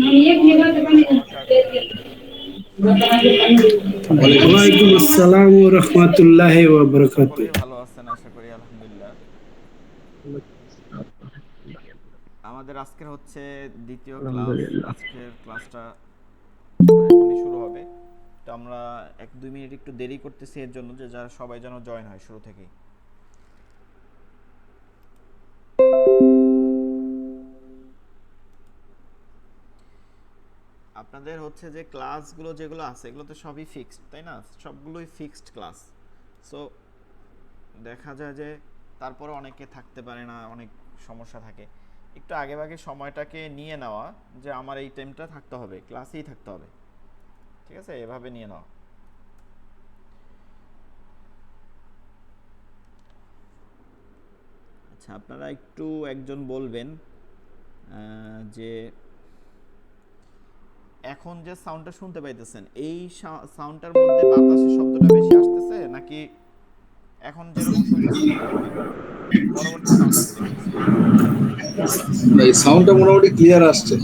ওয়ালাইকুম আসসালাম কাকু। ওয়ালাইকুম আসসালাম ওয়া রাহমাতুল্লাহি ওয়া সকলেই বারাকাতুহু। ভালো আছেন আশা করি, আলহামদুলিল্লাহ। আমাদের আজকের হচ্ছে দ্বিতীয় ক্লাস। আলহামদুলিল্লাহ। আজকের ক্লাসটা এখনই শুরু হবে। তো আমরা 1-2 মিনিট একটু দেরি করতেছি এর জন্য যে যারা সবাই যেন জয়েন হয় শুরু থেকেই। আপনাদের হচ্ছে যে ক্লাসগুলো যেগুলো আছে এগুলো তো সবই ফিক্সড, তাই না? সবগুলোই ফিক্সড ক্লাস। সো দেখা যায় যে তারপরে অনেকে থাকতে পারে না, অনেক সমস্যা থাকে। একটু আগেভাগে সময়টাকে নিয়ে নেওয়া যে আমার এই টাইমটা থাকতে হবে, ক্লাসেই থাকতে হবে, ঠিক আছে? এভাবে নিয়ে নাও। আচ্ছা, আপনারা একটু একজন বলবেন যে এখন যে সাউন্ডটা শুনতে পাইতেছেন এই সাউন্ডটার মধ্যে বাতাসের শব্দটা বেশি আসতেছে, নাকি এখন যেরকম শুনতেছেন ওরকমই? পরবর্তী সাউন্ডটা আমি দেখতেছি। এই সাউন্ডটা মোটামুটি ক্লিয়ার আসছে।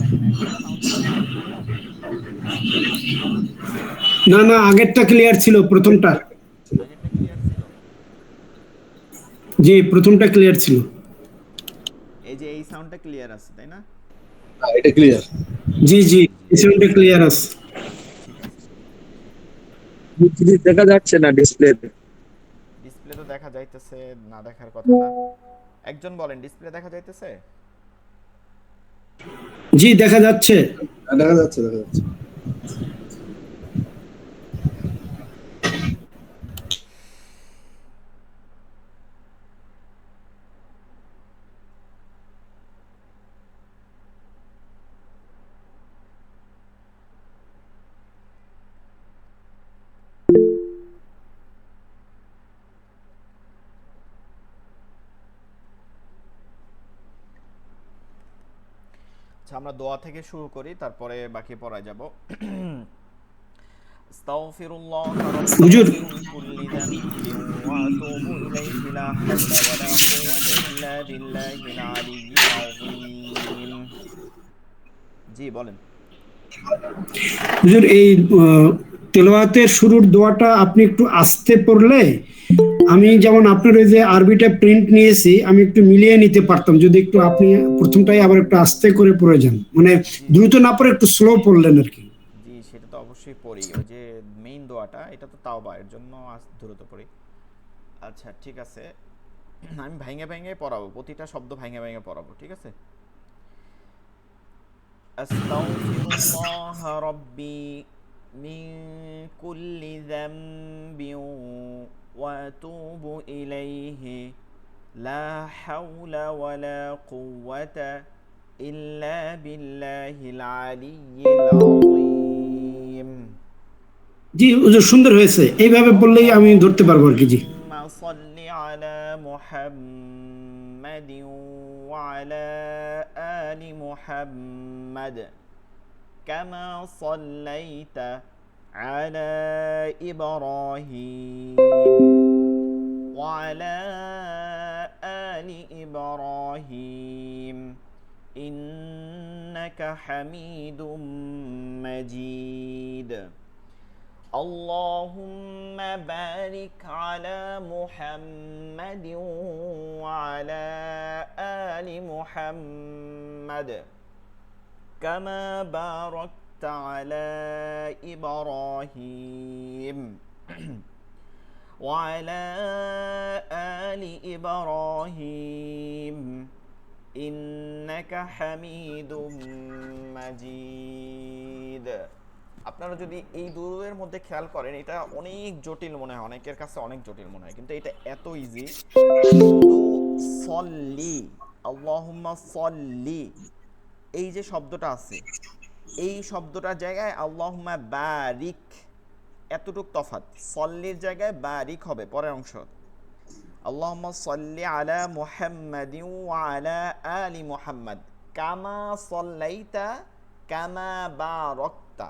দেখেন এখন সাউন্ডটা কি একদম ক্লিয়ার? না না, আগেরটা ক্লিয়ার ছিল, প্রথমটা। আগেরটা ক্লিয়ার ছিল। জি, প্রথমটা ক্লিয়ার ছিল। এই যে এই সাউন্ডটা ক্লিয়ার আছে, তাই না? হ্যাঁ, এটা ক্লিয়ার। জি জি, জি, এই সাউন্ডটা ক্লিয়ার আছে। ঠিক আছে। জিনিস দেখা যাচ্ছে না ডিসপ্লেতে। ডিসপ্লে তো দেখা যাইতেছে, না দেখার কথা না। একজন বলেন, ডিসপ্লে দেখা যাইতেছে? জি, দেখা যাচ্ছে। হ্যাঁ, দেখা যাচ্ছে, দেখা যাচ্ছে। আচ্ছা, আমরা দোয়া থেকে শুরু করি, তারপরে বাকি পড়ায় যাব। আস্তাগফিরুল্লাহ রাব্বি হুজুর, মিন কুল্লি যামবিন ওয়া আতুবু ইলাইহি লা হাওলা ওয়া লা কুওয়াতা ইল্লা বিল্লাহিল আলিয়্যিল আযীম। জি বলেন। হুজুর, এই তেলাওয়াতের শুরুর দোয়াটা আপনি একটু আস্তে পড়লে, আমি যেমন আপনার ওই যে আরবিটা প্রিন্ট নিয়েছি, আমি একটু মিলিয়ে নিতে পারতাম যদি একটু আপনি প্রথমটাই আবার একটু আস্তে করে পড়ে যান, মানে জি দ্রুত না পড়ে একটু স্লো পড়লেন আর কি। জি, সেটা তো অবশ্যই পড়ি। ওই যে মেইন দোয়াটা, এটা তো তাওবা, এর জন্য দ্রুত পড়ি। আচ্ছা ঠিক আছে, আমি ভাইঙে ভাইঙে পড়াবো, প্রতিটা শব্দ ভাইঙে ভাইঙে পড়াবো, ঠিক আছে? আস্তাগফিরুল্লাহ রাব্বি মিন কুল্লি যামবিন ওয়া আতুবু ইলাইহি লা হাওলা ওয়া লা কুওয়াতা ইল্লা বিল্লাহিল আলিয়্যিল আযীম। জি হুজুর, সুন্দর হয়েছে, এইভাবে বললেই আমি ধরতে পারবো আর কি। জি। اللهم صل على محمد وعلى آل محمد كما صليت على إبراهيم وعلى آل إبراهيم إنك حميد مجيد. اللهم بارك على محمد وعلى آل محمد كما باركت على إبراهيم وعلى آل إبراهيم إنك حميد مجيد. আপনারা যদি এই দুরুদের মধ্যে খেয়াল করেন, এটা অনেক জটিল মনে হয়, অনেকের কাছে অনেক জটিল মনে হয়, কিন্তু এটা এত ইজি। শুধু সল্লি, আল্লাহুম্মা সল্লি, এই যে শব্দটা আছে, এই শব্দটার জায়গায় আল্লাহুম্মা বারিক, এতটুক তফাৎ। সল্লির জায়গায় বারিক হবে পরের অংশ। আল্লাহুম্মা সল্লি আলা মুহাম্মাদিন ওয়া আলা আলি মুহাম্মাদ কামা সল্লাইতা কামা বারাকতা।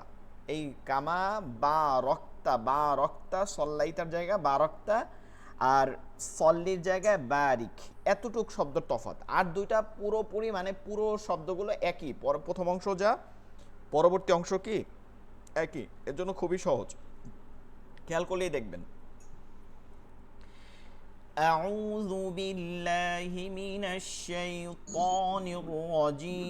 এই কামা বারাকতা, বারাকতা সল্লাইতার জায়গায় বারাকতা, আর সল্লির জায়গায় বারিক, এতটুক শব্দ তফাৎ। আর দুইটা পুরোপুরি মানে পুরো শব্দগুলো একই। প্রথম অংশ যা, পরবর্তী অংশ কি একই, এর জন্য খুবই সহজ, খেয়াল করলেই দেখবেন। আউযু বিল্লাহি মিনাশ শাইতানির রাজীম।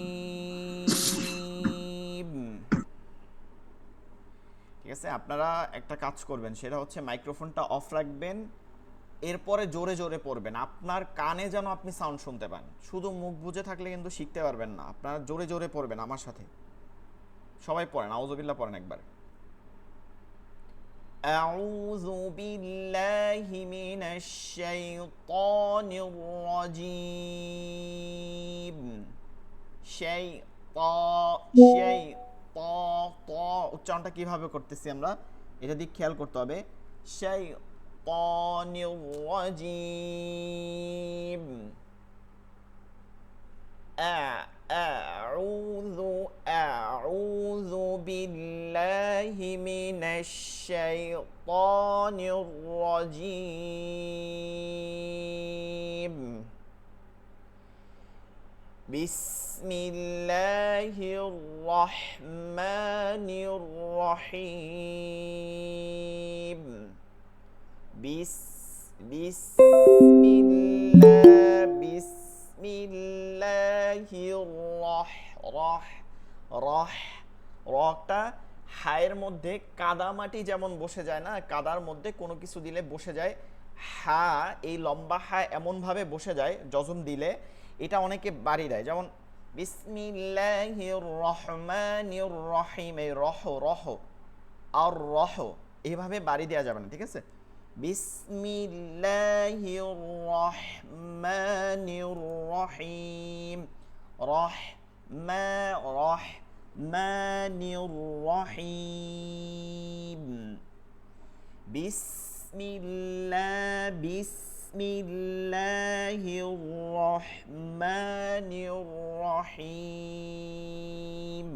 ঠিক আছে, আপনারা একটা কাজ করবেন, সেটা হচ্ছে মাইক্রোফোনটা অফ রাখবেন, এরপরে জোরে জোরে পড়বেন, আপনার কানে যেন আপনি সাউন্ড শুনতে পান। শুধু মুখ বুজে থাকলে কিন্তু শিখতে পারবেন না, আপনারা জোরে জোরে পড়বেন আমার সাথে। সবাই পড়েন, আউযুবিল্লাহ পড়েন একবার। আউযু বিল্লাহি মিনাশ শাইতানির রাজীম। উচ্চারণটা কিভাবে করতেছি আমরা, এটা দিক খেয়াল করতে হবে। শাইতানির রাজীম। أعوذ بالله من الشيطان الرجيم. بسم الله الرحمن الرحيم. بسم الله রটা হায়ের মধ্যে কাদামাটি যেমন বসে যায় না, কাদার মধ্যে কোনো কিছু দিলে বসে যায়, হা এই লম্বা হা এমনভাবে বসে যায় যজম দিলে, এটা অনেকে বাড়ি দেয়, যেমন বিসমিল্লাহির রহমানির রহিম, এই রহ আর রহ এইভাবে বাড়ি দেওয়া যাবে না, ঠিক আছে? বিসমিল্লাহির রহমানির রহিম, রহমানির রহিম। বিসমিল্লাহির রহমানির রহিম।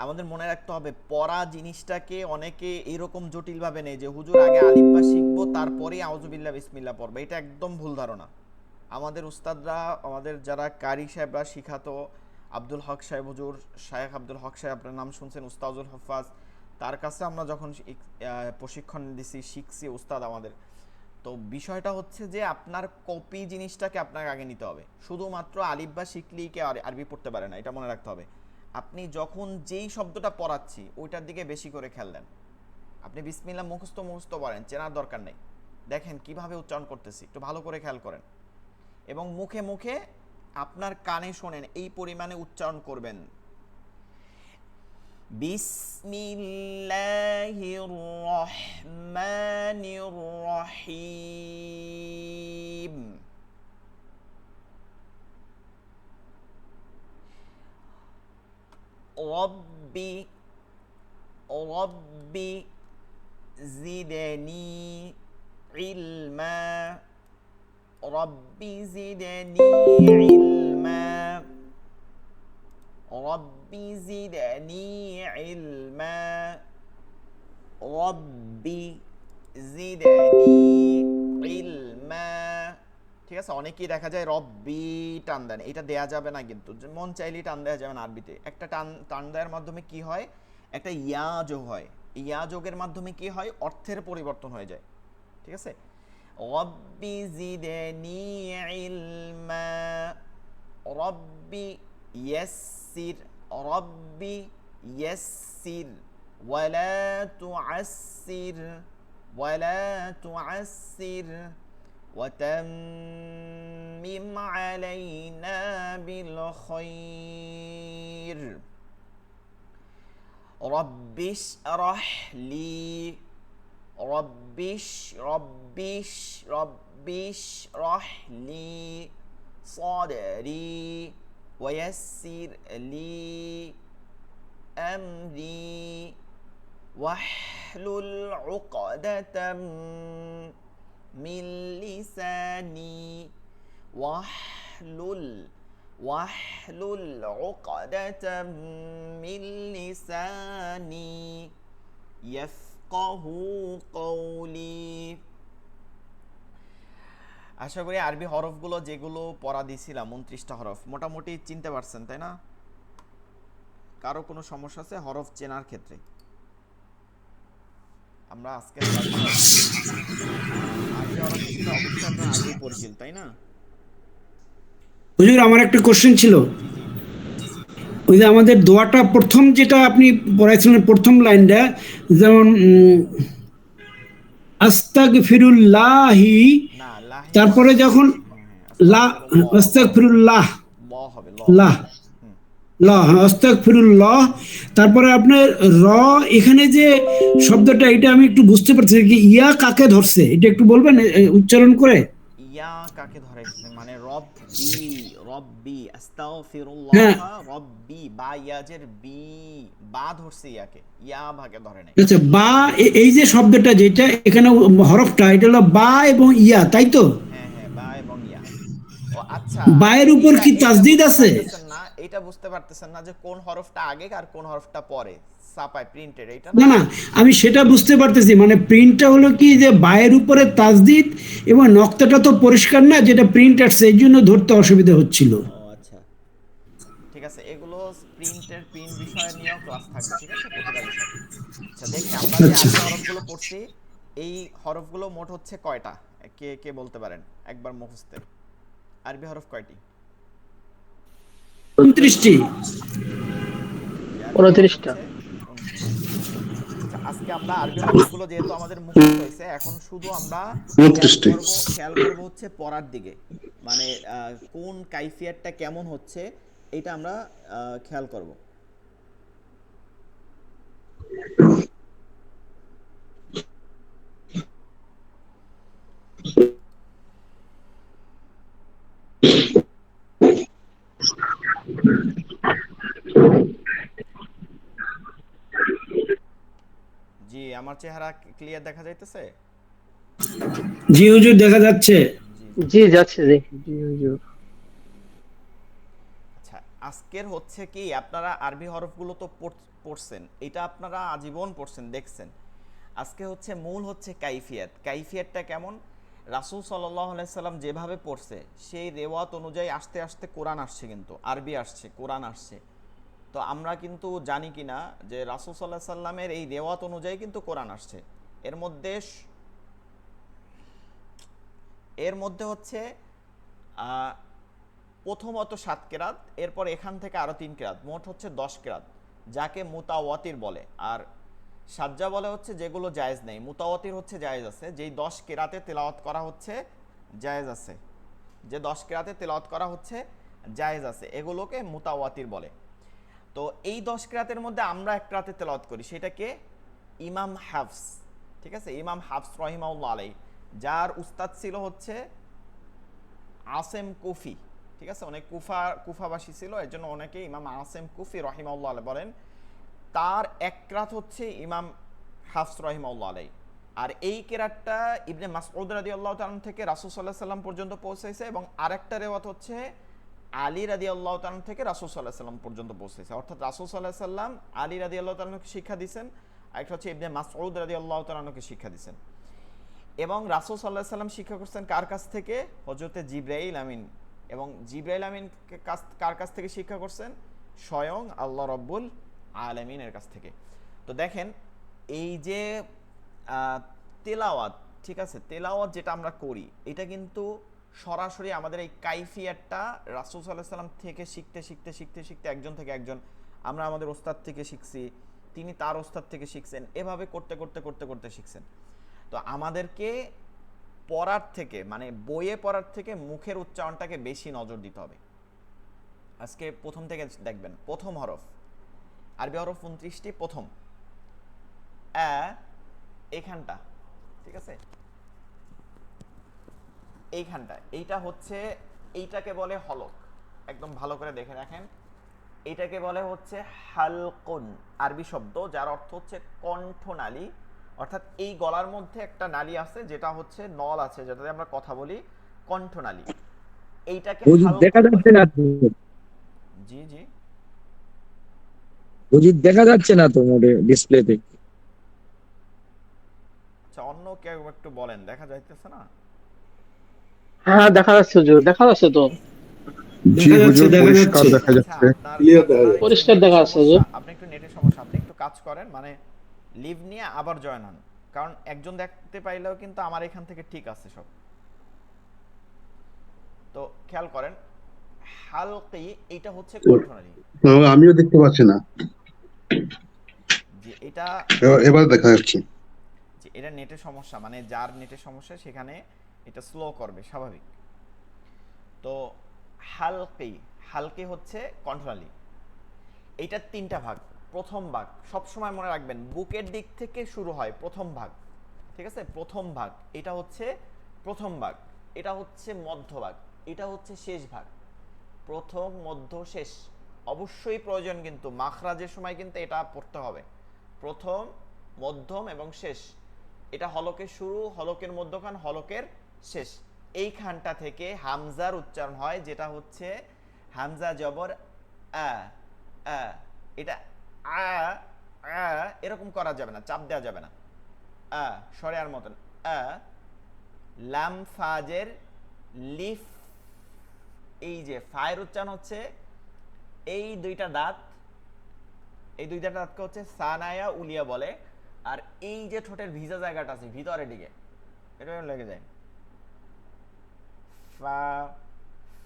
আমাদের মনে রাখতে হবে, পড়া জিনিসটাকে অনেকে এরকম জটিলভাবে নেয় যে হুজুর আগে আলিফ বা শিখবো তারপরেই আউযুবিল্লাহ বিসমিল্লাহ পড়বো। এটা একদম ভুল ধারণা। আমাদের উস্তাদরা, আমাদের যারা কারি সাহেবরা শিখাতো, আব্দুল হক সাহেব হুজুর, শায়েখ আব্দুল হক সাহেব, আপনার নাম শুনছেন, উস্তাজুল হফাজ, তার কাছে আমরা যখন প্রশিক্ষণ দিছি, শিখছি উস্তাদ আমাদের, তো বিষয়টা হচ্ছে যে আপনার কপি জিনিসটাকে আপনাকে আগে নিতে হবে। শুধুমাত্র আলিফ বা শিখলেই কে আরবি পড়তে পারে না, এটা মনে রাখতে হবে। আপনি যখন যেই শব্দটা পড়াচ্ছি ওইটার দিকে বেশি করে খেয়াল দেন। আপনি বিসমিল্লাহ মুখস্থ পড়েন, চেনার দরকার নেই, দেখেন কিভাবে উচ্চারণ করতেছি, একটু ভালো করে খেয়াল করেন, এবং মুখে মুখে আপনার কানে শোনেন, এই পরিমাণে উচ্চারণ করবেন। বিসমিল্লাহির রহমানির রহিম। রব্বি জিদনি ইলমা, রব্বি জিদনি ইলমা, রব্বি জিদনি ইলমা, রব্বি জিদনি ইলমা। ঠিক আছে, অনেকেই দেখা যায় রব্বি টান দেন, এটা দেয়া যাবে না, কিন্তু মন চাইলেই টান দেওয়া যাবে না। আরবিতে একটা টান দেওয়ার মাধ্যমে কি হয়, একটা ইয়া যোগ হয়, ইয়া যোগের মাধ্যমে কি হয়, অর্থের পরিবর্তন হয়ে যায়। ঠিক আছে, রব্বি জিদনি ইলমা, রব্বি ইয়াসসির, রব্বি ইয়াসসির, ওয়ালা তুআসসির, ওয়ালা তুআসসির, وتمم علينا بالخير. رب اشرح لي، رب اشرح لي صدري ويسر لي أمري واحلل عقدة من لساني، واحلل عقدة من لساني يفقه قولي. আশা করি আরবি হরফগুলো যেগুলো পড়া দিয়েছিলাম 29টা হরফ মোটামুটি চিনতে পারছেন, তাই না? কারো কোনো সমস্যা আছে হরফ চেনার ক্ষেত্রে? আমরা আজকে আরবি হরফের সাথে অবশ্যই আপনার আগেই পরিচিত, তাই না? হুজুর আমার একটা কোশ্চেন ছিল। জি জি। ওই যে আমাদের দোয়াটা প্রথম যেটা আপনি পড়াইছিলেন প্রথম লাইনটা, যেমন আস্তাগফিরুল্লাহি, না, লাহি হবে তারপরে না। যখন হ্যাঁ হ্যাঁ, লা আস্তাগফিরুল্লাহ আস্তাগফিরুল্লাহ, ল হবে, ল। লাহ, হুম। লাহ, আস্তাগফিরুল্লাহ, তারপরে আপনার র, এখানে যে শব্দটা এটা আমি একটু বুঝতে পারছি কি ইয়া কাকে ধরছে, এটা একটু বলবেন উচ্চারণ করে? ইয়া কাকে ধরাইছে মানে রব্বি, রব্বি আস্তাগফিরুল্লাহ, হ্যাঁ, রব্বি, বা ইয়াজের বি, বা ধরছে ইয়াকে, ইয়া ভাগে ধরে নাই। আচ্ছা, বা এই যে শব্দটা যেটা এখানে হরফটা, এটা হলো বা এবং ইয়া, তাই তো? হ্যাঁ হ্যাঁ, বা এবং ইয়া। ও আচ্ছা, বায়ের উপর এইটা কি এইটা তাসদিদ বুঝতে আছে? পারতেছেন না, এইটা বুঝতে পারতেছেন না যে কোন হরফটা আগে আর কোন হরফটা পরে ছাপায় প্রিন্টেড, এইটা না না? না, আমি সেটা বুঝতে পারতেছি, মানে প্রিন্টটা হলো কি যে বায়ের উপরে তাসদিদ এবং নক্তাটা তো পরিষ্কার না, যেটা প্রিন্ট আসছে এই জন্য ধরতে অসুবিধা হচ্ছিল। ও আচ্ছা, ঠিক আছে, এগুলো প্রিন্ট বিষয় নিয়েও ক্লাস থাকবে, ঠিক আছে, প্রতিটা বিষয়। আচ্ছা দেখি আমরা যে আচ্ছা, আরবি হরফগুলো পড়ছি, এই হরফগুলো মোট হচ্ছে কয়টা? কে কে বলতে পারেন একবার মুখস্থে? আরবি হরফ কয়টি? 29টি। জি, আরবি হরফ 29টা। হচ্ছে 29টি। আচ্ছা আজকে আমরা আরবি হরফগুলো যেহেতু আমাদের মুখস্থ হয়েছে, এখন শুধু আমরা উনত্রিশটি। খেয়াল করব হচ্ছে পড়ার দিকে, মানে কোন কাইফিয়াতটা কেমন হচ্ছে এটা আমরা খেয়াল করব। জি, আমার চেহারা ক্লিয়ার দেখা যাইতেছে? জি হুজুর, দেখা যাচ্ছে। জি জি। জি যাচ্ছে, জি জি হুজুর। আচ্ছা আজকের হচ্ছে কি, আপনারা আরবি হরফগুলো তো পড়ছেন, এটা আপনারা আজীবন পড়ছেন, দেখছেন। আজকে হচ্ছে মূল হচ্ছে কাইফিয়াতটা কেমন। রাসূল সাল্লাল্লাহু আলাইহি সাল্লাম যেভাবে পড়ছে সেই রেওয়াত অনুযায়ী আস্তে আস্তে কোরআন আসছে, কিন্তু আরবি আসছে, কোরআন আসছে। তো আমরা কিন্তু জানি কি না যে রাসূল সাল্লাল্লাহু আলাইহি সাল্লামের এই রেওয়াত অনুযায়ী কিন্তু কোরআন আসছে। এর মধ্যে হচ্ছে প্রথমত 7 কেরাত, এরপর এখান থেকে আরও 3 কেরাত, মোট হচ্ছে 10 কেরাত, যাকে মুতাওয়াতির বলে। আর সাজ্জা বলে হচ্ছে যেগুলো জায়েজ নেই, মুতাওয়াতির হচ্ছে জায়েজ আছে, যেই 10 কেরাতে তেলাওয়াত করা হচ্ছে জায়েজ আছে, যে 10 কেরাতে তেলাওয়াত করা হচ্ছে জায়েজ আছে, এগুলোকে মুতাওয়াতির বলে। তো এই 10 কেরাতের মধ্যে আমরা এক রাতে তেলাওয়াত করি, সেটাকে ইমাম হাফস, ঠিক আছে, ইমাম হাফস রহিমাউল্লাহ আলাই, যার উস্তাদ ছিল হচ্ছে আসেম কুফি, ঠিক আছে, অনেক কুফাবাসী ছিল, এর জন্য অনেকে ইমাম আসেম কুফি রহিমাউল্লাহ আলাই বলেন। তার এক রাত হচ্ছে ইমাম হাফস রহিমাউল্লাহ আলাই। আর এই কেরাতটা ইবনে মাসউদ রাদিয়াল্লাহু তাআলা থেকে রাসূল সাল্লাল্লাহু আলাইহি সাল্লাম পর্যন্ত পৌঁছেছে, এবং আরেকটা রিওয়ায়াত হচ্ছে আলী রাদিয়াল্লাহু তাআলা থেকে রাসূল সাল্লাল্লাহু আলাইহি সাল্লাম পর্যন্ত পৌঁছেছে, অর্থাৎ রাসূল সাল্লাল্লাহু আলাইহি সাল্লাম আলী রাদিয়াল্লাহু তাআলাকে শিক্ষা দিয়েছেন, আরেকটা হচ্ছে ইবনে মাসউদ রাদিয়াল্লাহু তাআলাকে শিক্ষা দিয়েছেন। এবং রাসূল সাল্লাল্লাহু আলাইহি সাল্লাম শিক্ষা করছেন কার কাছ থেকে? হযরতে জিবরাইল আমিন। এবং জিবরাইল আমিন কার কাছ থেকে শিক্ষা করছেন? স্বয়ং আল্লাহ রাব্বুল আলামিনের কাছ থেকে। তো দেখেন এই যে তেলাওয়াত, ঠিক আছে, তেলাওয়াত যেটা আমরা করি এটা কিন্তু সরাসরি আমাদের এই কাইফিয়াতটা রাসূল সাল্লাল্লাহু আলাইহি সাল্লাম থেকে শিখতে একজন থেকে একজন, আমরা আমাদের ওস্তাদ থেকে শিখছি, তিনি তার ওস্তাদ থেকে শিখছেন, এভাবে করতে শিখছেন। তো আমাদেরকে পড়ার থেকে, মানে বইয়ে পড়ার থেকে মুখের উচ্চারণটাকে বেশি নজর দিতে হবে। আজকে প্রথম থেকে দেখবেন, প্রথম হরফ, আরবি হরফ 29টি, প্রথম এইখানটা, ঠিক আছে, এইখানটা, এইটা হচ্ছে, এইটাকে বলে হলক, একদম ভালো করে দেখে রাখেন, এইটাকে বলে হচ্ছে হালকুন, আরবি শব্দ যার অর্থ হচ্ছে কণ্ঠনালী, অর্থাৎ এই গলার মধ্যে একটা নালী আছে যেটা হচ্ছে নল আছে, যেটাতে আমরা কথা বলি, কণ্ঠনালী, এইটাকে হুজুর দেখা হালকুন বলে। যাচ্ছে না তো, জি জি। হুজুর দেখা যাচ্ছে না তো মোডে ডিসপ্লেতে। আচ্ছা অন্য কেউ একটু বলেন, দেখা যাইতেছে না? হ্যাঁ দেখা যাচ্ছে হুজুর, দেখা যাচ্ছে তো। জি দেখা যাচ্ছে হুজুর, দেখা পরিষ্কার যাচ্ছে। দেখা আচ্ছা যাচ্ছে। আপনার Clear দেখা আপনার যাচ্ছে। একটু পরিষ্কার নেটের দেখা যাচ্ছে সমস্যা, হুজুর। আপনি একটু নেটের সমস্যা, আপনি একটু কাজ করেন, মানে লিভ নিয়ে আবার জয়েন হন, কারণ একজন দেখতে পাইলেও কিন্তু আমার এখান থেকে ঠিক আছে সব। তো খেয়াল করেন, হালকি এটা হচ্ছে কণ্ঠনালী। তো আমিও দেখতে পাচ্ছি না। যে এটা এবার দেখা যাচ্ছে। যে এটা নেটের সমস্যা, মানে যার নেটের সমস্যা সেখানে এটা স্লো করবে স্বাভাবিক। তো হালকি, হালকি হচ্ছে কণ্ঠনালী। এইটার তিনটা ভাগ। প্রথম ভাগ সবসময় মনে রাখবেন, বুকের দিক থেকে শুরু হয় প্রথম ভাগ, ঠিক আছে? প্রথম ভাগ এটা হচ্ছে প্রথম ভাগ, এটা হচ্ছে মধ্যভাগ, এটা হচ্ছে শেষ ভাগ। প্রথম, মধ্য, শেষ অবশ্যই প্রয়োজন, কিন্তু মাখরাজের সময় কিন্তু এটা পড়তে হবে। প্রথম, মধ্যম এবং শেষ। এটা হলকের শুরু, হলকের মধ্যখান, হলকের শেষ। এইখানটা থেকে হামজার উচ্চারণ হয়, যেটা হচ্ছে হামজা জবর আ আ। এটা আ আ এরকম করা যাবে না, চাপ দেওয়া যাবে না। আ সরেয়ার মতন আ। লাম ফাজের লিফ, এই যে ফায়ের উচ্চারণ হচ্ছে এই দুইটা দাঁত, এই দুইটা দাঁতকে হচ্ছে সানায়া উলিয়া বলে। আর এই যে ঠোঁটের ভিজা জায়গাটা আছে ভিতরের দিকে, এটা লেগে যায়। ফা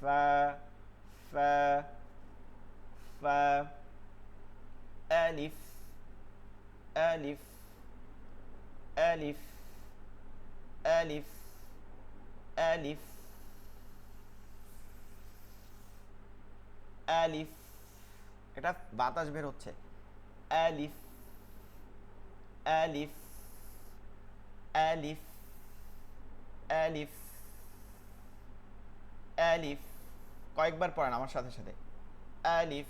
ফা ফা ফা, আলিফ আলিফ আলিফ আলিফ আলিফ আলিফ, এটা বাতাস বের হচ্ছে। আলিফ আলিফ আলিফ আলিফ আলিফ। কয়েকবার পড়েন আমার সাথে সাথে। আলিফ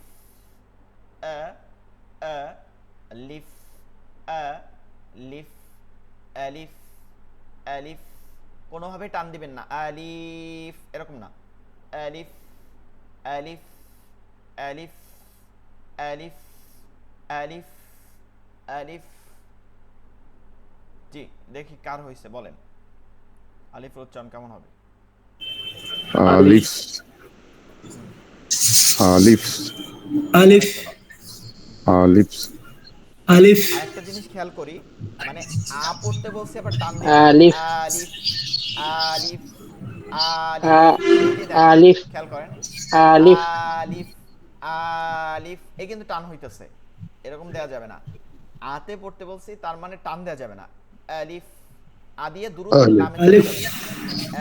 আ আ লিফ আ লিফ আলিফ আলিফ। কোনোভাবে টান দিবেন না, আলিফ এরকম না। আলিফ আলিফ আলিফ আলিফ আলিফ আলিফ। জি, দেখি কার হয়েছে বলেন, আলিফের উচ্চারণ কেমন হবে? আলিফ আলিফ আলিফ আলিফ। আলিফ আরেকটা জিনিস খেয়াল করি, মানে আ পড়তে বলছি আবার টান দিবেন না। আলিফ আলিফ আলিফ আলিফ, আ- এই যে দেখেন, আলিফ খেয়াল করেন, আলিফ আলিফ আলিফ, এই কিন্তু টান হইতেছে, এরকম দেয়া যাবে না। আতে পড়তে বলছি, তার মানে টান দেয়া যাবে না। আলিফ আ দিয়ে দ্রুত আলিফ লামে চলে আলিফ যাবে।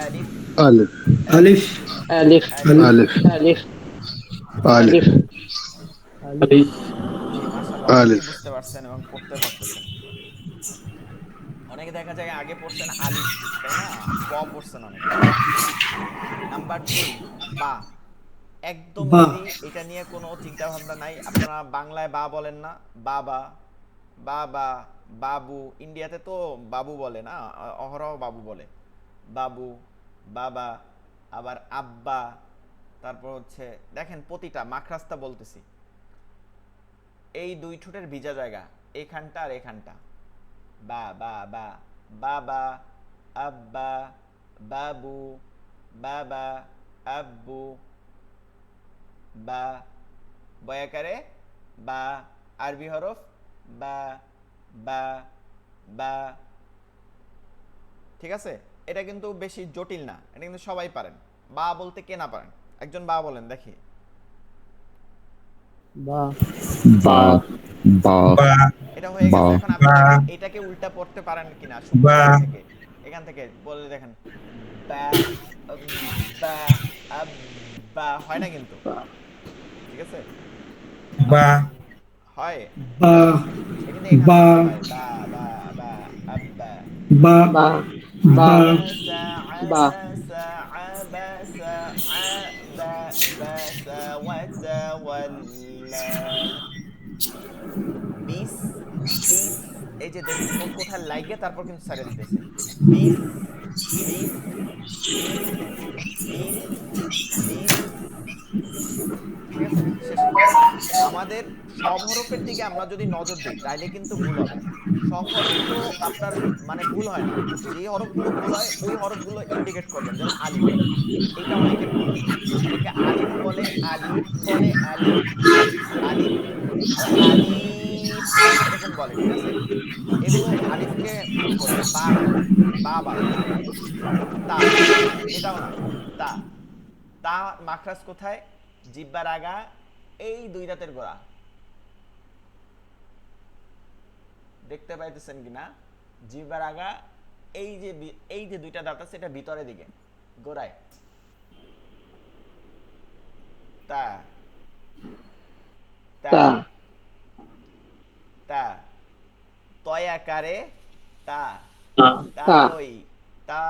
আলিফ আলিফ আলিফ আলিফ আলিফ আলিফ আলিফ ঠিক আছে। আলিফ আলিফ জি মাশাআল্লাহ, অনেকেই আলিফ। বুঝতে পারছেন এবং পড়তে পারতেছেন। অনেকে দেখা যায় আগে পড়ছেন আলিফ, তাই না? ব পড়ছেন অনেকে। নাম্বার 2 বা, একদম বা ইজি, এটা নিয়ে কোনো চিন্তা ভাবনা নাই। আপনারা বাংলায় বা বলেন না, বাবা বাবা বাবু, ইন্ডিয়াতে তো বাবু বলে না, অহরহ বাবু বলে। বাবু বাবা, আবার আব্বা, তারপর হচ্ছে দেখেন প্রতিটা মাখরাস্তা বলতেছি, এই দুই ঠোঁটের ভিজা জায়গা এখানটা আর এখানটা। বা বা বা, বাবা আব্বা বাবু বাবা আব্বু, বা বয়াকারে বা, আরবি হরফ বা বা বা, ঠিক আছে? এটা কিন্তু বেশি জটিল না, এটা কিন্তু সবাই পারেন। বা বলতে কে না পারেন? একজন বা বলেন দেখি। বা বা বা এটা হয়ে বা গেছে। এখন আপনি দেখেন এটাকে উল্টা পড়তে পারেন কিনা, সুন্দর এখান থেকে, এখান থেকে বলে দেখেন। বা বা আব্বা, হয় না কিন্তু, ঠিক আছে? হয়, বা এটা কিন্তু এখান বা থেকে হয়। বা বা বা আব্বা। বা বা বা আবাসা বা আবাসা আবাসা আবাসা ওয়াতাওয়াল্লা। বিস বিস, এই যে দেখেন কোথায় লাগে, তারপর কিন্তু সারিয়ে দিতেছে। বিস বিস বিস বিস বিস, ঠিক আছে? শেষ। আমার আমাদের সব হরফের দিকে আমরা যদি নজর দিই তাহলে কিন্তু ভুল হবে। সব হরফ তো আপনার মানে ভুল হয় না, যে হরফগুলো ভুল হয় ওই হরফগুলো ইন্ডিকেট করবেন। যেমন আলিফ, এটা অনেকের ভুল। অনেকে আলিফ বলে, আলিফ বলে, আলিফ আলিফ আলিফ এরকম বলে, ঠিক আছে? এগুলো আলিফকে ভুল করবে, বা না, বা বানাবে। তা, এটাও না, তা। তা মাখরাজ কোথায়? জিহ্বার আগা, এই দুই দাঁতের গোড়া। দেখতে পাইতেছেন কিনা? জিহ্বার আগা, এই যে দুইটা দাঁত আছে, এটা ভিতরের দিকে গোড়ায়। তা তা তা তা তয়াকারে তা, তা তা কই? তা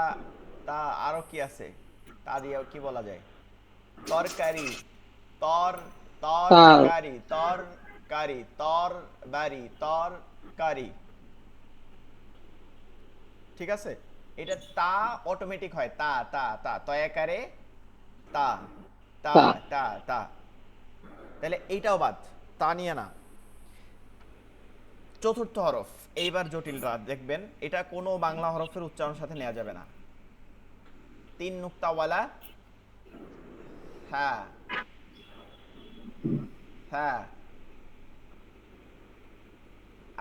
তা আরো কি আছে? তা দিয়ে কি বলা যায়? তরকারি, তর তাল তরকারি, তরকারি, তর বাড়ি, তরকারি, ঠিক আছে? এটা তা অটোমেটিক হয়, তা তা তা তয়াকারে তা, তা তা তা তা। তাহলে এইটাও বাদ, তা নিয়ে না। চতুর্থ হরফ, এইবার জটিলরা দেখবেন, এটা কোনো বাংলা হরফের উচ্চারণের সাথে নেওয়া যাবে না। 3 নুক্তাওয়ালা হ্যাঁ, হ্যাঁ।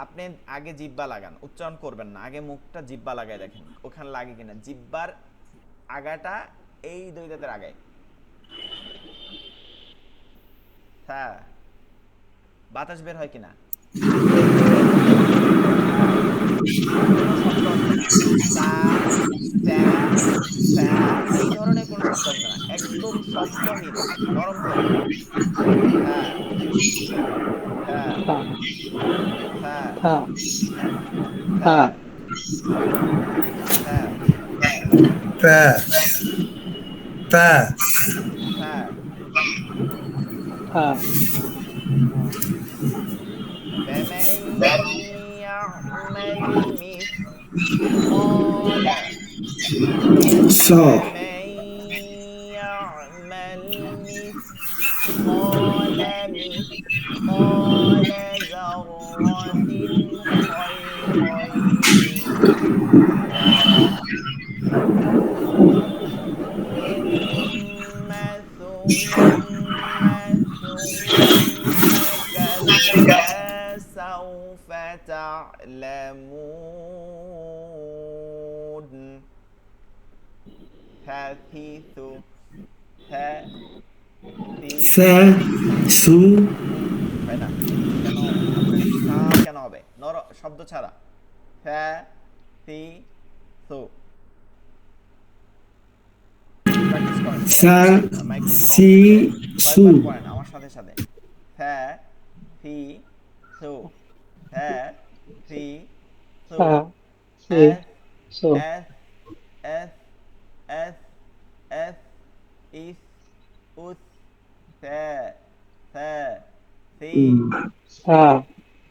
আপনি আগে জিব্বা লাগান, উচ্চারণ করবেন না, আগে মুখটা জিব্বা লাগায় দেখেন ওখানে লাগে কিনা। জিব্বার আগাটা এই দুই দাঁতের আগায়, হ্যাঁ। বাতাস বের হয় কিনা? কোনো শব্দ আসবে না। সা, স্যা, স্যা, এই ধরনের কোনো শব্দ আসবে না, একদম শব্দহীন, নরম করে। হ্যাঁ, হ্যাঁ, থা হ্যাঁ, থা থা হ্যাঁ, হ্যাঁ, pa, pa, হ্যাঁ। থা فمن يعمل مثقال স فمن يعمل مثقال مثقال ذرة خيرا يره كلا سوف تعلمون حثيث حثيث সা সু হয় না কেন? সা কেন হবে নর শব্দ ছাড়া? হাথিথু। প্র্যাকটিস করেন সা সবাই, মাইক্রোফোন অন সি থাকলে সু কয়েকবার পড়েন আমার সাথে সাথে। হাথিথু, হাথিথু, থা সি এস সু এস এস এস এস ইস উস সে সে সি সা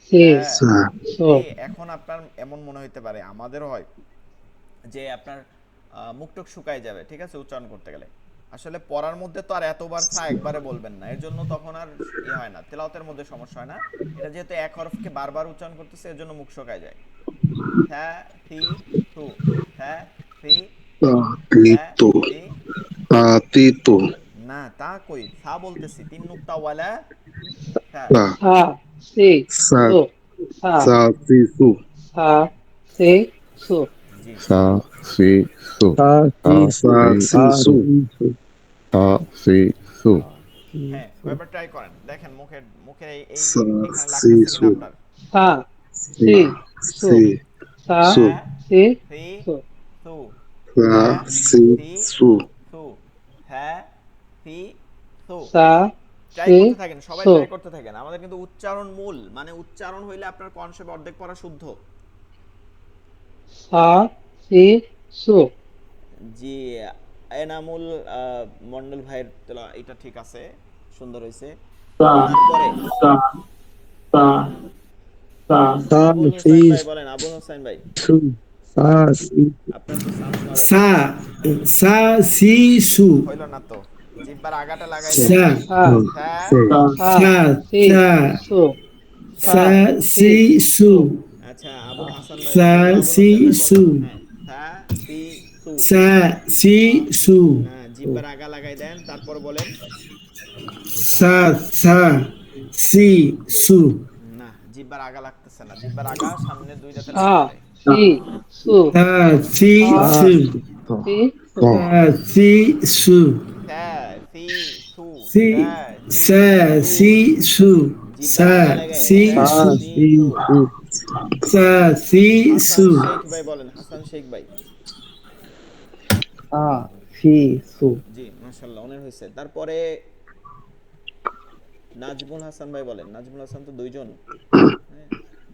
সি সা সু এখন আপনার এমন মনে হইতে পারে, আমাদেরও হয়, যে আপনার মুখটুক শুকায় যাবে, ঠিক আছে, উচ্চারণ করতে গেলে। আসলে পড়ার মধ্যে তো আর এতবার সা একবারে বলবেন না, এর জন্য তখন আর হয় না, তেলাওয়াতের মধ্যে সমস্যা হয় না। এটা যেহেতু এক হরফকে বারবার উচ্চারণ করতেছে, এর জন্য মুখ শুকায় যায়। হ্যাঁ থি থু, হ্যাঁ থি থু, হ্যাঁ পাতিত থি। পাতিত না তা কই, সা বলতেছি, 3 নুক্তা ওয়ালা। হ্যাঁ সা সা সি সা সু সা সা সিসু সা সি সু জি, সা সি সু সা সা সা সি সিসু সা সি সু হ্যাঁ কয়েকবার ট্রাই করেন, দেখেন মুখের মুখের এই সা এখানে লাগতেছে সিসু কিনা আপনার। সা সি সি সু সি সা সু হ্যাঁ সি থি সু থু, সা হ্যাঁ থি সিসু থু, হ্যাঁ থি থু। সা ট্রাই সি করতে থাকেন, সবাই সু ট্রাই করতে থাকেন। আমাদের কিন্তু উচ্চারণ মূল, মানে উচ্চারণ হইলে আপনার কনসেপ্ট অর্ধেক পড়া শুদ্ধ। সা সি সু জি, এনামুল মন্ডল ভাইয়ের তেলা এটা ঠিক আছে, সুন্দর হয়েছে। সা তারপরে সা সা সা সা আবুল সি হোসেন ভাই বলেন, আবুল হোসেন ভাই, সু সা সি আপনার তো সাউন্ড শোনা যাচ্ছে সা না। সা সি সু হইল না তো, জিব্বার আগাটা লাগাই দেন। সা সা হ্যাঁ সা সি সু সা সি সু আচ্ছা, আবুল হাসান ভাই, সা আবুল সি হাসান ভাই সু বলেন। হ্যাঁ, সা সি সু। সা সি সু হ্যাঁ, জিব্বার আগা লাগাই দেন, তারপর বলেন। সা সা সি সু না, জিব্বার আগা লাগতেছে না, জিব্বার আগা সামনে দুই দাঁতে সা লাগতে হবে। সি সু সা সি সু সি সু তা সা সি সু সা সি সু। সি সা সি সা সু। সি সু জিব্বার সা আগা লাগাই সি সা সু সি সু। সা সি হাসান সু শেখ ভাই বলেন, হাসান শেখ ভাই। সা সি সু জি, মাশাআল্লাহ, অনেক হয়েছে। তারপরে নাজমুল হাসান ভাই বলেন। নাজমুল হাসান তো দুইজন। হ্যাঁ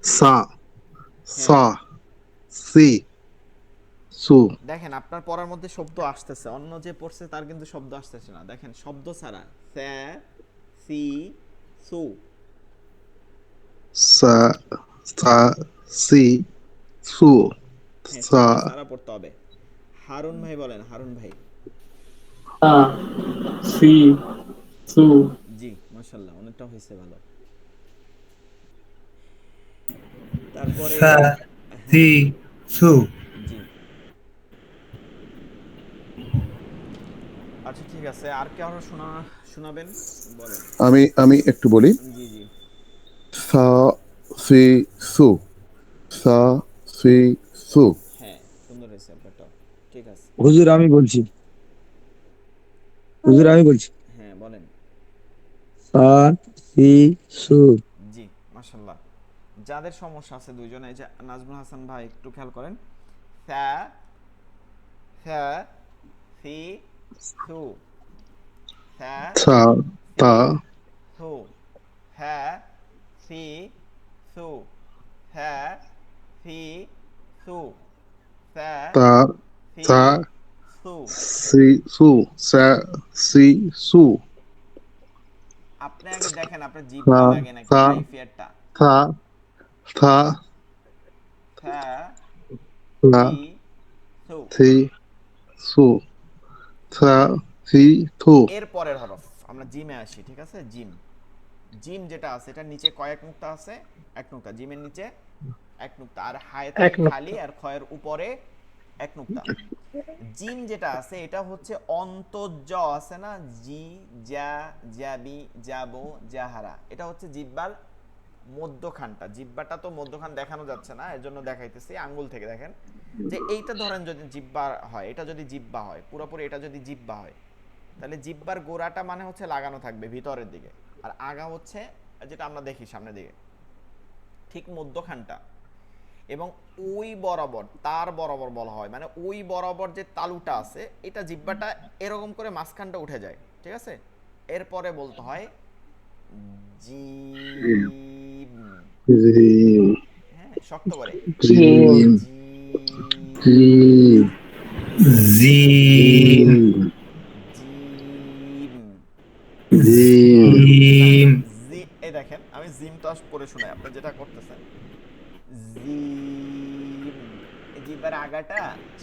সা সা সি সু দেখেন, আপনার পড়ার মধ্যে শব্দ আসতেছে, অন্য যে পড়ছে তার কিন্তু শব্দ আসতেছে না। দেখেন, শব্দ ছাড়া সা সি সু। সা সা সি সু হ্যাঁ, সা শব্দ ছাড়া পড়তে হবে। হারুন ভাই বলেন, হারুন ভাই। সা সি সু জি, মাশাআল্লাহ, অনেকটা হয়েছে, ভালো। তারপরে সা সি সু জি, আচ্ছা ঠিক আছে, আর কে আরো শোনাবেন বলেন। আমি একটু বলি। জি জি। সা সি সু সা সি সু। হ্যাঁ, সুন্দর হয়েছে আপনারটা, ঠিক আছে। হুজুর আমি বলছি, হুজুর আমি বলছি, হ্যাঁ বলেন। সা সি সু। জি, মাশাআল্লাহ। যাদের সমস্যা আছে দুইজনে, এই যে নাজমুল হাসান ভাই, একটু খেয়াল করেন। সা সা সি সু। সা তা সি তা সু। হা সি সু। হা সি সু। সা তা সি তা সু। সি সু সা সি সু আপনি আগে দেখেন আপনার সা জিহ্বা লাগে নাকি, সা কাইফিয়াতটা। থা থা সা লা সি সু। থি সু থা থি থু এর পরের হরফ আমরা জিমে আসি, ঠিক আছে। জিম, জিম যেটা আছে এটার নিচে কয়েক নুক্তা আছে? এক নুক্তা। জিমের নিচে এক নুক্তা, আর হায় এক থাকে নুক্তা। খালি, আর খয়ের উপরে এক নুক্তা। জিম যেটা আছে এটা হচ্ছে অন্তর্জ আছে না, জি যা জাবি যাবো জাহারা, এটা হচ্ছে জিব্বার মধ্যখানটা। জিব্বাটা তো মধ্যখান দেখানো যাচ্ছে না, এর জন্য দেখাইতেছি আঙ্গুল থেকে। দেখেন যে এইটা ধরেন যদি জিব্বা হয়, এটা যদি জিব্বা হয় পুরোপুরি, এটা যদি জিব্বা হয়, তাহলে জিব্বার গোড়াটা মানে হচ্ছে লাগানো থাকবে ভিতরের দিকে, আর আগা হচ্ছে যেটা আমরা দেখি সামনের দিকে, ঠিক মধ্যখানটা। এবং ওই বরাবর, তার বরাবর বলা হয়, মানে ওই বরাবর যে তালুটা আছে, এটা জিব্বাটা এরকম করে মাঝখানটা উঠে যায়, ঠিক আছে। এরপরে বলতে হয় জিম। জিম হ্যাঁ, শক্ত করে জিম জিম। জিম জিম। জিম না, জিম জি, এই দেখেন আমি জিমটা পড়ে শোনাই, আপনি যেটা করতেছেন। জিম, এই জিহ্বার আগাটা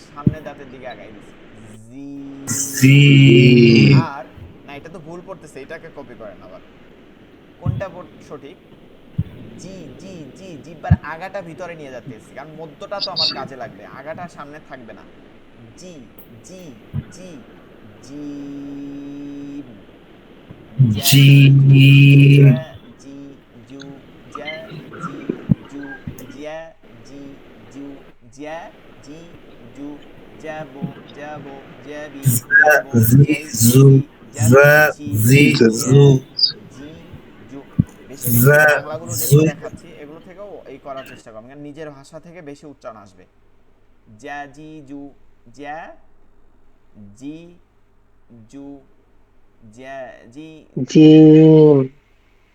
সামনে দাঁতের দিকে আগাই দিছে। জিম। জিম আর না, এটা তো ভুল পড়তেছে, এটাকে কপি করেন আবার। কোনটা সঠিক? জি জি জি, জিহ্বার আগাটা ভিতরে নিয়ে যাচ্তেছি, কারণ মধ্যটা তো আমার কাজে লাগবে, আগাটা সামনে থাকবে না। জি জি জি জিম। জ্যা জিম জ্যা জি জু জ্যা জি জু জ্যা জি জু জ্যা জি জু জ্যাবো জ্যাবো জ্যাবি জ্যাবো জি জু জ্যাইতেছি জা যাচ্তেছি জি জ্যা জু জি জু। বেশি বেশি জা বাংলাগুলো জু যেগুলো দেখাচ্ছি এগুলো থেকেও এই করার চেষ্টা করবেন, কারণ নিজের ভাষা থেকে বেশি উচ্চারণ আসবে। জ্যা জি জু জ্যা জি জু জ্যা জি। জিম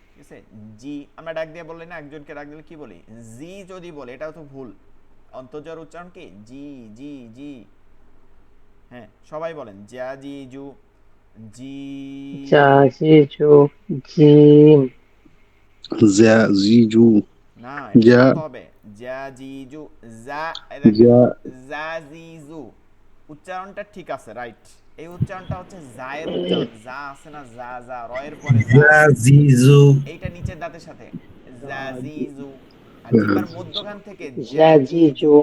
ঠিক আছে, জি আমরা ডাক দিয়ে বললে না, একজনকে ডাক দিলে কি বলি? জি যদি বলে, এটাও তো ভুল। অন্তর্জর উচ্চারণ কি? জি জি জি। হ্যাঁ, সবাই বলেন জ্যা জি জু জি। জা জি জু জিম জা জিজু না, এটা জা শক্ত হবে। জ্যা জি জু, যা, এই দেখেন, জা যা জি জু, উচ্চারণটা ঠিক আছে, রাইট, এই উচ্চারণটা হচ্ছে জায়ের উচ্চারণ, যা আছে না, যা যা রয়ের পরে যা, জাজিজু এইটা নিচের দাঁতের সাথে জাজিজু। আর জিহ্বার মধ্যখান থেকে জাজিজু, জাজিজু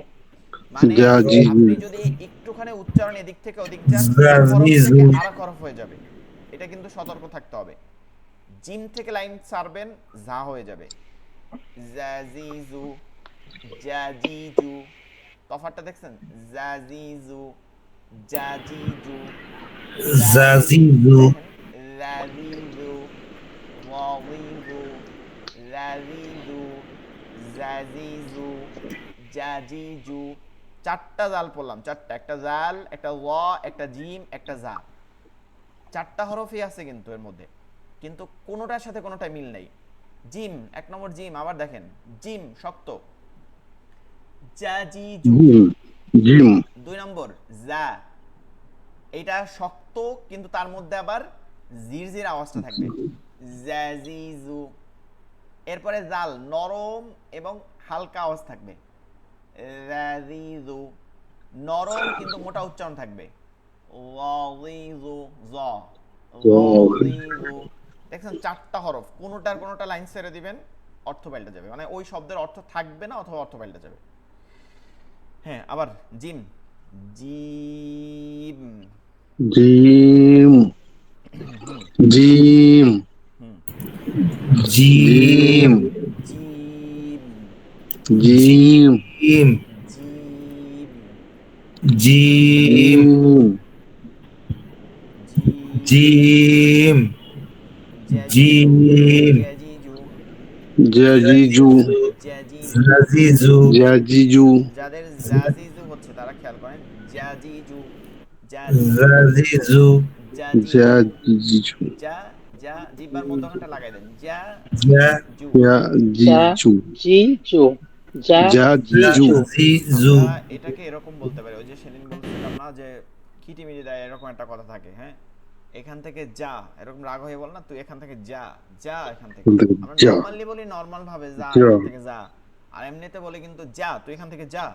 মানে জাজিজু আপনি যদি একটুখানি উচ্চারণ এদিক থেকে ওদিক যান, এই হরফ জাজিজু থেকে আরেক হরফ হয়ে যাবে, এটা কিন্তু সতর্ক থাকতে হবে। জিম থেকে লাইন ছাড়বেন, যা হয়ে যাবে জাজিজু, জাজিজু। তফাৎটা দেখছেন? জাজিজু, জাজিজু, জাজিজু দেখেন লাযিযু, ওয়াযিযু, লাযিযু, জাজিজু, জাজিজু। চারটা জাল পড়লাম, চারটা, একটা জাল, একটা ওয়া, একটা জিম, একটা জা। চারটা হরফই আছে কিন্তু এর মধ্যে, কিন্তু কোনোটার সাথে কোনোটা মিল নেই। জিম, এক নম্বর জিম, আবার দেখেন জিম শক্ত, জাজিজু। জিম জিম দুই নম্বর জা, এটা শক্ত কিন্তু তার মধ্যে আবার জিরজির আওয়াজটা থাকবে, জাজিজু। এরপরে জাল, নরম এবং হালকা আওয়াজ থাকবে, জাজিজু। নরম কিন্তু মোটা উচ্চারণ থাকবে, ওয়াজিজু, জ, ওয়াজিজু। দেখছেন চারটা হরফ, কোনোটার কোনোটা লাইন ছেড়ে দিবেন, অর্থ পাল্টে যাবে, মানে ওই শব্দের অর্থ থাকবে না অথবা অর্থ পাল্টে যাবে। হ্যাঁ, আবার জিম, জিম, জিম জিম হুম, জিম জিম, জিম জিম জিম, জিম জিম, জিম জাজিজু, জিম জাজিজু, জাজিজু জাজিজু। জাজিজু জাজিজু যাদের জাজিজু হচ্ছে তারা খেয়াল করেন, জাজিজু, জাজিজু, জাজিজু জাজিজু, জাজিজু যা, যা, জিহ্বার মধ্যখানটা লাগাই দেন, যা, জু। জাজিজু জাজিজু জাজিজু জাজিজু জাজিজু আমরা এটাকে এরকম বলতে পারি, ওই যে সেদিন বলছিলাম না যে খিটিমিটি দেয়, এরকম একটা কথা থাকে। হ্যাঁ, এখান থেকে যা, এরকম রাগ হয়ে বল না, তুই এখান থেকে যা, যা এখান থেকে। আমরা যা নরমালি বলি নরমাল ভাবে, যা যা এখান থেকে যা। আর এমনিতে বলি কিন্তু যা, তুই এখান থেকে যা।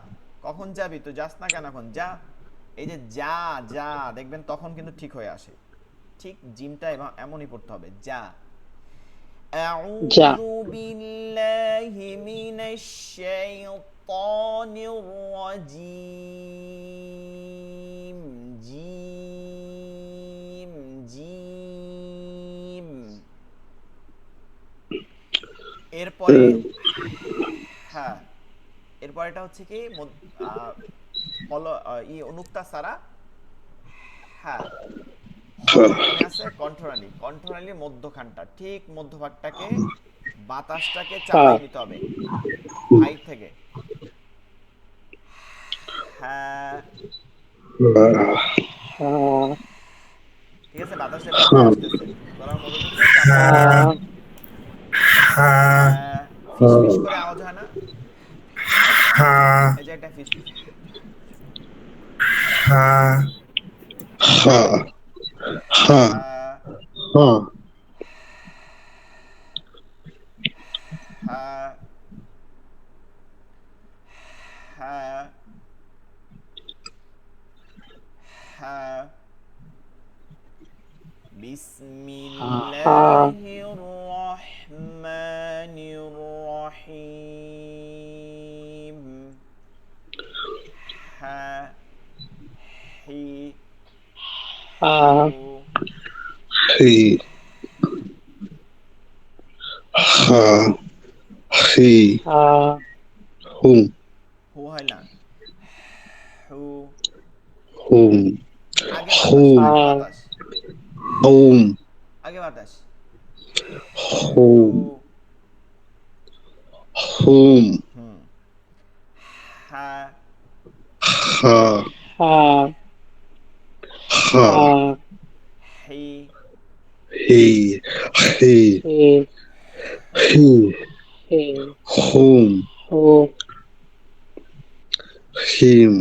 কখন যাবি? তুই যাস না কেন এখন? যা। এই যে যা, যা, দেখবেন তখন কিন্তু ঠিক হয়ে আসে। ঠিক জিমটা এমনই পড়তে হবে, যা। যা أعوذ بالله من الشيطان الرجيم জিম, জিম। এরপরে হ্যাঁ, এরপর এটা হচ্ছে কি হলো নুক্তা সারা। হ্যাঁ, মনে আছে কণ্ঠনালী, কণ্ঠনালীর মধ্যখানটা, ঠিক মধ্যভাগটাকে, বাতাসটাকে চাপাই নিতে হবে হাইট থেকে। হ্যাঁ, ঠিক আছে, বাতাসটা বের হয়ে আসতেছে, গলার মধ্য থেকে চাপাই নিতে হবে। হা হ্যাঁ, ফিস ফিস করে আওয়াজ হয় না? হা এই যে একটা ফিস ফিস। হা হা হা হ্যাঁ, হা হ্যাঁ, হ্যাঁ, হ্যাঁ। বিসমিল্লাহির রহমানির রহিম। হ্যাঁ, হি, হু, হি হা হি হুম হু হয় না, হু। হুম আগে বাতাস, হুম আগে বাতাস, হুম আগে বাতাস। হুম হুম হুম। হ্যাঁ, হা হা হি, হি হি হি হুম হিম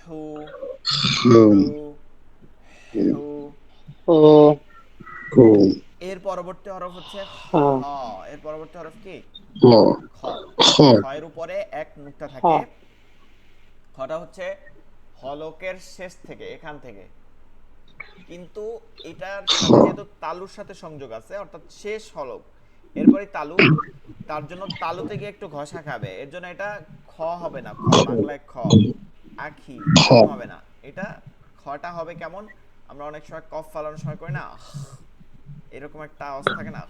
হু, হুম হু, হু। হুম এর পরবর্তী হরফ হচ্ছে খ। এর পরবর্তী হরফ কি? হ খ। খ খয়ের উপরে এক নুক্তা থাকে। খটা হচ্ছে হলকের শেষ থেকে, এখান থেকে কিন্তু এটার সাথে যেহেতু তালুর সাথে সংযোগ আছে, অর্থাৎ শেষ হলক এরপরে তালু, তার জন্য তালুতে গিয়ে একটু ঘষা খাবে, এর জন্য এটা খ হবে না, খ বাংলায় খ, আখি এরকম হবে না, এটা খটা হবে কেমন, আমরা অনেক সময় কফ ফালানোর সময় করি না, এরকম একটা আওয়াজ থাকে না,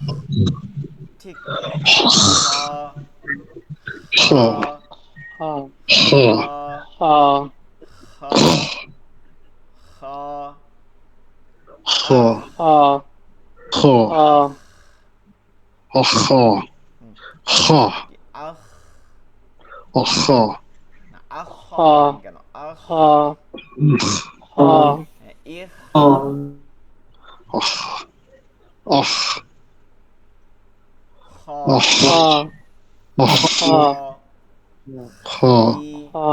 ঠিক খ, খ, হা খ, হা খ, খ, খ হা খ হা খ খ কি আখ খ না, আখ হা বলেন কেন, আখ, হা হা ইখ, অহ খ, হা খ, খ হি, হা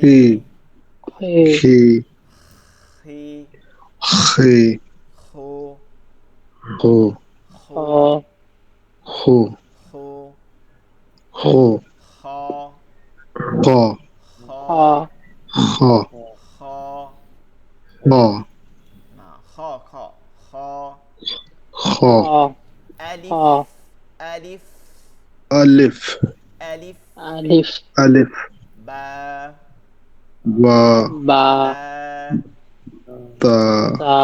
হি, হে হি হি, হি খু, হো খু, হা হো খু, হো খ, খ খ, হা খ খ, খ না, খ, খ, খ, খ হা আলিফ, হা আলিফ, আলিফ আলিফ, আলিফ আলিফ বা, বা বা তা, তা তা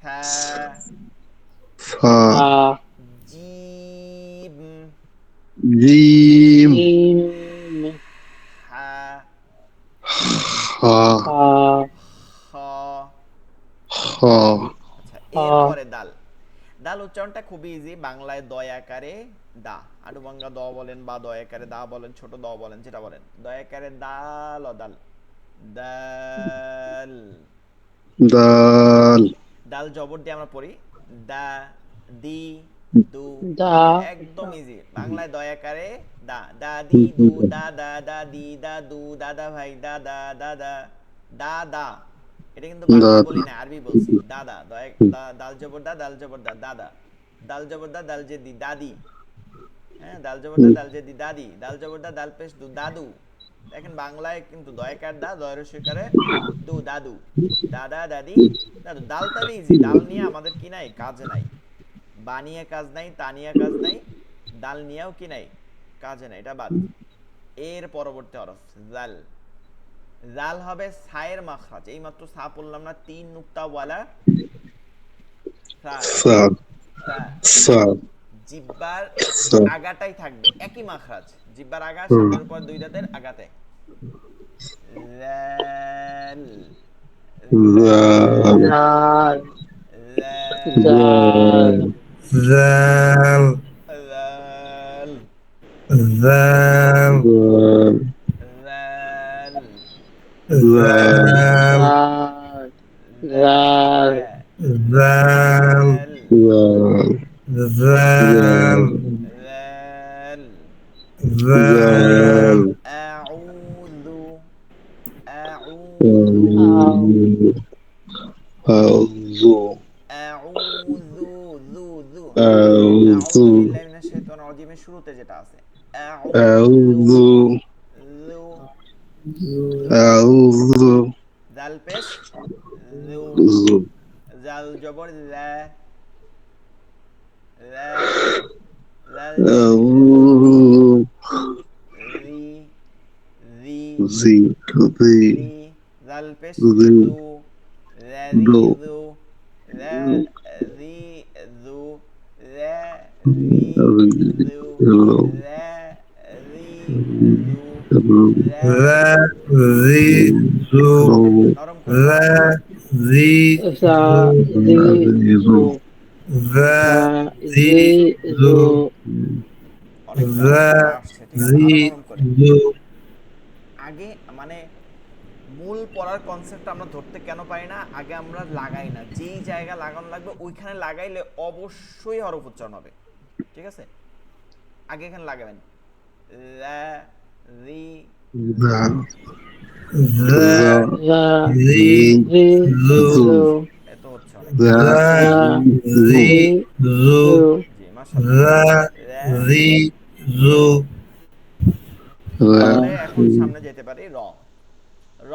থা, সা তা জিম, জিম জিম হা, হা হা খ, খ আচ্ছা হা এরপরে দাল, দাল উচ্চারণটা খুবই ইজি, বাংলায় দয় আকারে দা, আডুবাঙ্গা দ বলেন বা দয় আকারে দা বলেন, ছোট দ বলেন, যেটা বলেন, দয় আকারে দাল ও দাল, দাল, দাল দাল জবর দিয়ে আমরা পড়ি, দা, দি, দু, দা একদম ইজি, বাংলায় দয় আকারে দা, দাদি, দু, দাদা, দাদি, দাদু, দাদা ভাই, দাদা, দাদা, দাদা, এটা কিন্তু বাংলা বলি না, আরবি বলছি, দাদা, দাল জবর দা, দাল জবর দা, দাদা, দাল জবর দা, দাল জেদি, দাদি, হ্যাঁ, দাল জবর দা, দাল জেদি, দাদি, দাল জবর দা, দাল পেশ দু, দাদু, দেখেন বাংলায় কিন্তু দয়কার দা, দয়ের স্বীকারে দু, দাদু, দাদা, দাদি, দাদু, দাল তাহলে ইজি, ডাল নিয়ে আমাদের কি নাই, কাজ নাই, বানিয়ে কাজ নাই, তানিয়ে কাজ নাই, ডাল নিয়েও কি নাই, কাজে নাই, এটা বাদ। এর পরবর্তী হরফ জাল, জাল হবে সায়ের মাখরাজ, এই মাত্র সা পড়লাম না, তিন নুক্তা ওয়ালা সা, সা সা, সা জিব্বার সা আগাটাই থাকবে একই মাখরাজ, জিব্বার আগা সামনের উপর দুই দাঁতের আগাতে, জাল, জাল জাল জাল, জাল zal, জাল, zal, জাল জাল, zal, জাল জাল zal, জাল zal, জাল, zal, আউযু, আউযু, আউযু আউযু, যু, যু, আউযু আউযু বিল্লাহি মিনাশ শাইতানির রাজিমের শুরুতে যেটা আছে, আউযু, আউযু যু, আউযু জাল পেশ যু, যু জাল জবর লা, লা, লাল জবর আউযু রি, রি, জি জি রি, জাল পেশ জি যু, দু লাযিযু, লাযিযু, লাযিযু, লাযিযু, zizu, নরম করে নরম করে, জা জি জু জা জি জু অনেক নরম করে আসছে, ঠিক আছে, আরো নরম করে, আগে মানে মূল পড়ার কনসেপ্ট আমরা ধরতে কেন পারি না, আগে আমরা লাগাই না, যেই জায়গা লাগানো লাগবে ওইখানে লাগাইলে অবশ্যই হরফ উচ্চারণ হবে, ঠিক আছে, আগে এখানে লাগাবেন, লা, রি, দা za, জা জি জি zu, জু এত হচ্ছে অনেক, দা জা zi, জি zu, জু জি মাশাআল্লাহ, লা, zi, zu, তাহলে এখন সামনে যেতে পারি র, র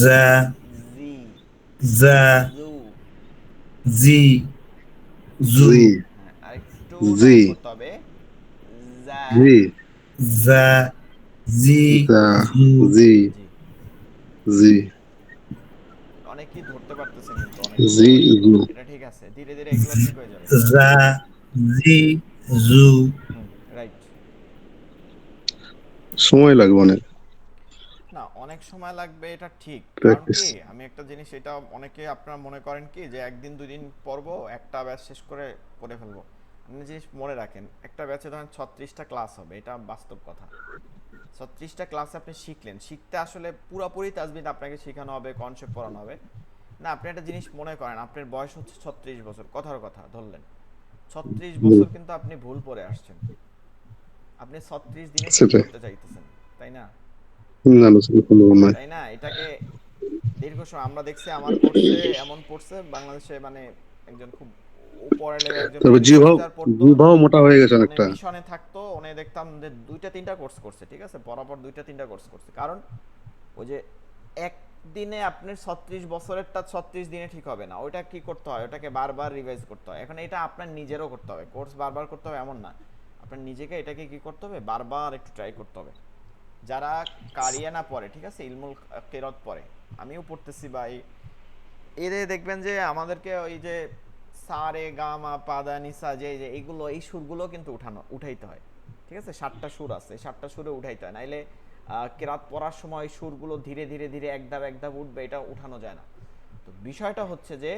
জা জি, জা জু। জি জু জি হ্যাঁ, আরেকটু জি নরম করতে হবে। জা, জি জা জি দা জু জি জি। জি অনেকেই ধরতে পারতেছেন কিন্তু জি অনেকগুলোই। জু এটা ঠিক আছে, ধীরে ধীরে এগুলো ঠিক হয়ে যাবে। জা জি জু হুম, রাইট। সময় লাগবে অনেক না, অনেক সময় লাগবে এটা ঠিক। কারণ প্র্যাকটিস। কি, আমি একটা জিনিস, এটা অনেকে আপনারা মনে করেন কি যে একদিন দুই দিন পড়বো, একটা ব্যাচ শেষ করে পড়ে ফেলবো। আপনি জিনিস মনে রাখেন, একটা ব্যাচে ধরেন 36টা ক্লাস হবে, এটা বাস্তব কথা। 36টা ক্লাসে আপনি শিখলেন, শিখতে আসলে পুরোপুরি তাজবিদ আপনাকে শেখানো হবে, কনসেপ্ট পড়ানো হবে না। আপনি একটা জিনিস মনে করেন, আপনার বয়স হচ্ছে 36 বছর, কথার কথা ধরলেন, 36 বছর কিন্তু আপনি ভুল পড়ে আসছেন। আপনি 36 দিনে ঠিক সেটাই করতে চাইতেছেন, তাই না? না না সেটা সম্ভব নয়। তাই না? এটাকে দীর্ঘ সময় আমরা দেখছি, আমার কোর্সে এমন পড়ছে বাংলাদেশে, মানে একজন খুব উপরের লেভেল একজন তারপর প্রফেসর পড়তো, জিভাও মোটা হয়ে গেছে উনি অনেকটা। মিশনে থাকতো, উনি দেখতাম যে দুইটা তিনটা কোর্স করছে, ঠিক আছে, পরপর দুইটা তিনটা কোর্স করছে। কারণ ওই যে একদিনে আপনার 36 বছরেরটা 36 দিনে ঠিক হবে না, ওইটা কি করতে হয়, ওটাকে বারবার রিভাইজ করতে হয়। এখন এটা আপনার নিজেরও করতে হবে, কোর্স বারবার করতে হবে এমন না, আপনার নিজেকে এটাকে কি করতে হবে, বারবার একটু ট্রাই করতে হবে। যারা কারিয়া না পড়ে, ঠিক আছে, ইলমুল কেরাত পড়ে, আমিও পড়তেছি ভাই, এদের দেখবেন যে আমাদেরকে ওই যে সা রে গা মা পা দা নি সা, যে যে এগুলো, এই সুরগুলো কিন্তু উঠাইতে হয়, ঠিক আছে, 7টা সুর আছে, 7টা সুরে উঠাইতে হয়, নাইলে কেরাত পড়ার সময় সুরগুলো ধীরে ধীরে ধীরে এক ধাপ উঠবে, এটা উঠানো যায় না। তো বিষয়টা হচ্ছে যে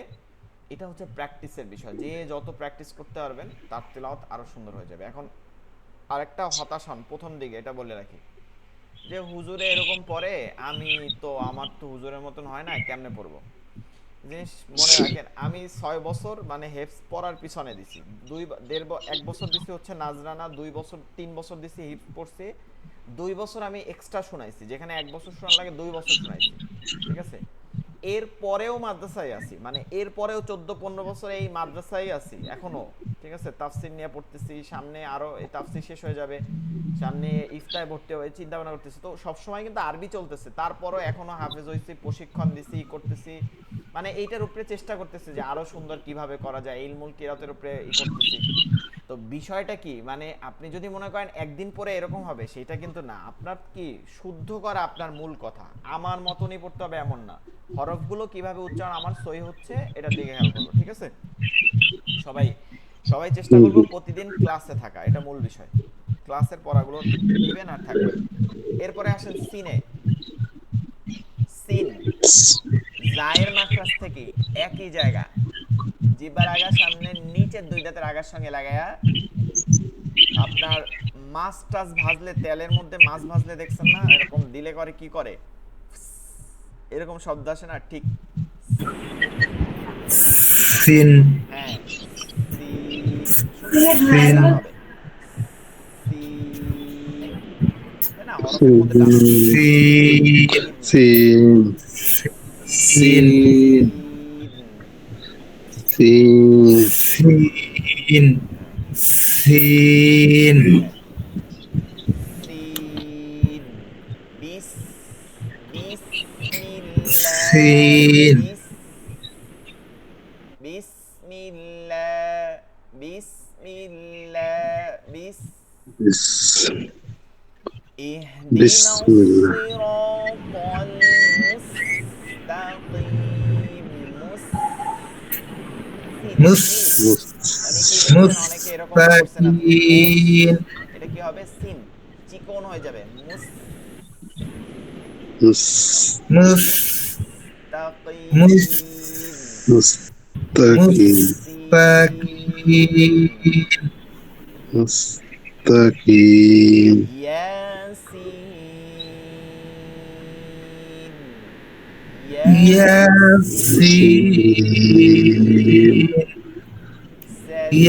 এটা হচ্ছে প্র্যাকটিসের বিষয়, যে যত প্র্যাকটিস করতে পারবেন তার তেলাওয়াত আরো সুন্দর হয়ে যাবে। এখন আরেকটা হতাশা প্রথম দিকে এটা বলে রাখি, যে হুজুরে এরকম পড়ে, আমি তো, আমার তো হুজুরের মতন হয় না, কেমনে পড়বো। জিনিস মনে রাখেন, আমি 6 বছর মানে হেফস পড়ার পিছনে দিছি, 1 বছর দিছি হচ্ছে নাজরানা, 2 বছর 3 বছর দিছি হিফস পড়ছি, 2 বছর আমি এক্সট্রা শোনাইছি, যেখানে 1 বছর শোনা লাগে 2 বছর শোনাইছি, ঠিক আছে। এর পরেও মাদ্রাসায় আছি, মানে এর পরেও 14-15 বছর এই মাদ্রাসায় আছি এখনো, ঠিক আছে, তাফসির নিয়ে পড়তেছি, সামনে আরো এই তাফসির শেষ হয়ে যাবে, সামনে ইফতায় ভর্তি হবে, চিন্তা ভাবনা করতেছি, তো সবসময় কিন্তু আরবি চলতেছে, তারপরও এখনো হাফেজ হইছি, প্রশিক্ষণ দিছি, করতেছি, মানে এইটার উপরে চেষ্টা করতেছি যে আরো সুন্দর কিভাবে করা যায়, ইলমুল কিরাতের উপরে করতেছি। তো বিষয়টা কি, মানে আপনি যদি মনে করেন একদিন পরে এরকম হবে, সেটা কিন্তু না। আপনার কি শুদ্ধ করা আপনার মূল কথা, আমার মতনই পড়তে হবে এমন না, হরফগুলো কিভাবে উচ্চারণ আমার সহি হচ্ছে এটার দিকে খেয়াল করবো, ঠিক আছে। সবাই সবাই চেষ্টা করবো প্রতিদিন ক্লাসে থাকা, এটা মূল বিষয়। ক্লাসের পড়াগুলো দিবেন আর থাকবেন। এরপরে আসেন সিনে। সিন, জায়ের মাখরাজ থেকে একই জায়গা, জিহ্বার আগা সামনে নিচের দুই দাঁতের আগার সঙ্গে লাগায়া, আপনার মাছ টাছ ভাজলে, তেলের মধ্যে মাছ ভাজলে দেখছেন না, এরকম দিলে করে কি করে, এরকম শব্দ আসে না, ঠিক। সিন হ্যাঁ, সিন, সুন্দর করে টান সিন টান হবে, সিন, তাই না, হরফের মধ্যে টান আছে, সিন সিন, সিন সিন সিন সিন, সিন সিন হ্যাঁ, সিন হ্যাঁ, সিন, বিস, বিসমিল্লাহ, সিন বিসমিল্লাহ, বিসমিল্লাহ, বিস ইহদিনাস বিসমিল্লাহ সিরাতাল মুস্তাকিম, সিন, মুস মিম। মুস অনেকেই দেখছেন, অনেকে এরকম পড়ছেন আপনি, মুস, মুস্তাকিন এটা কি হবে, সিন চিকন হয়ে যাবে, মুস, মুস মুস মুস মুস্তাকিম, মুস্তাকিম সিন, মুস্তাকিন মুস্তাকিম ইয়াসিন, ইয়াসিন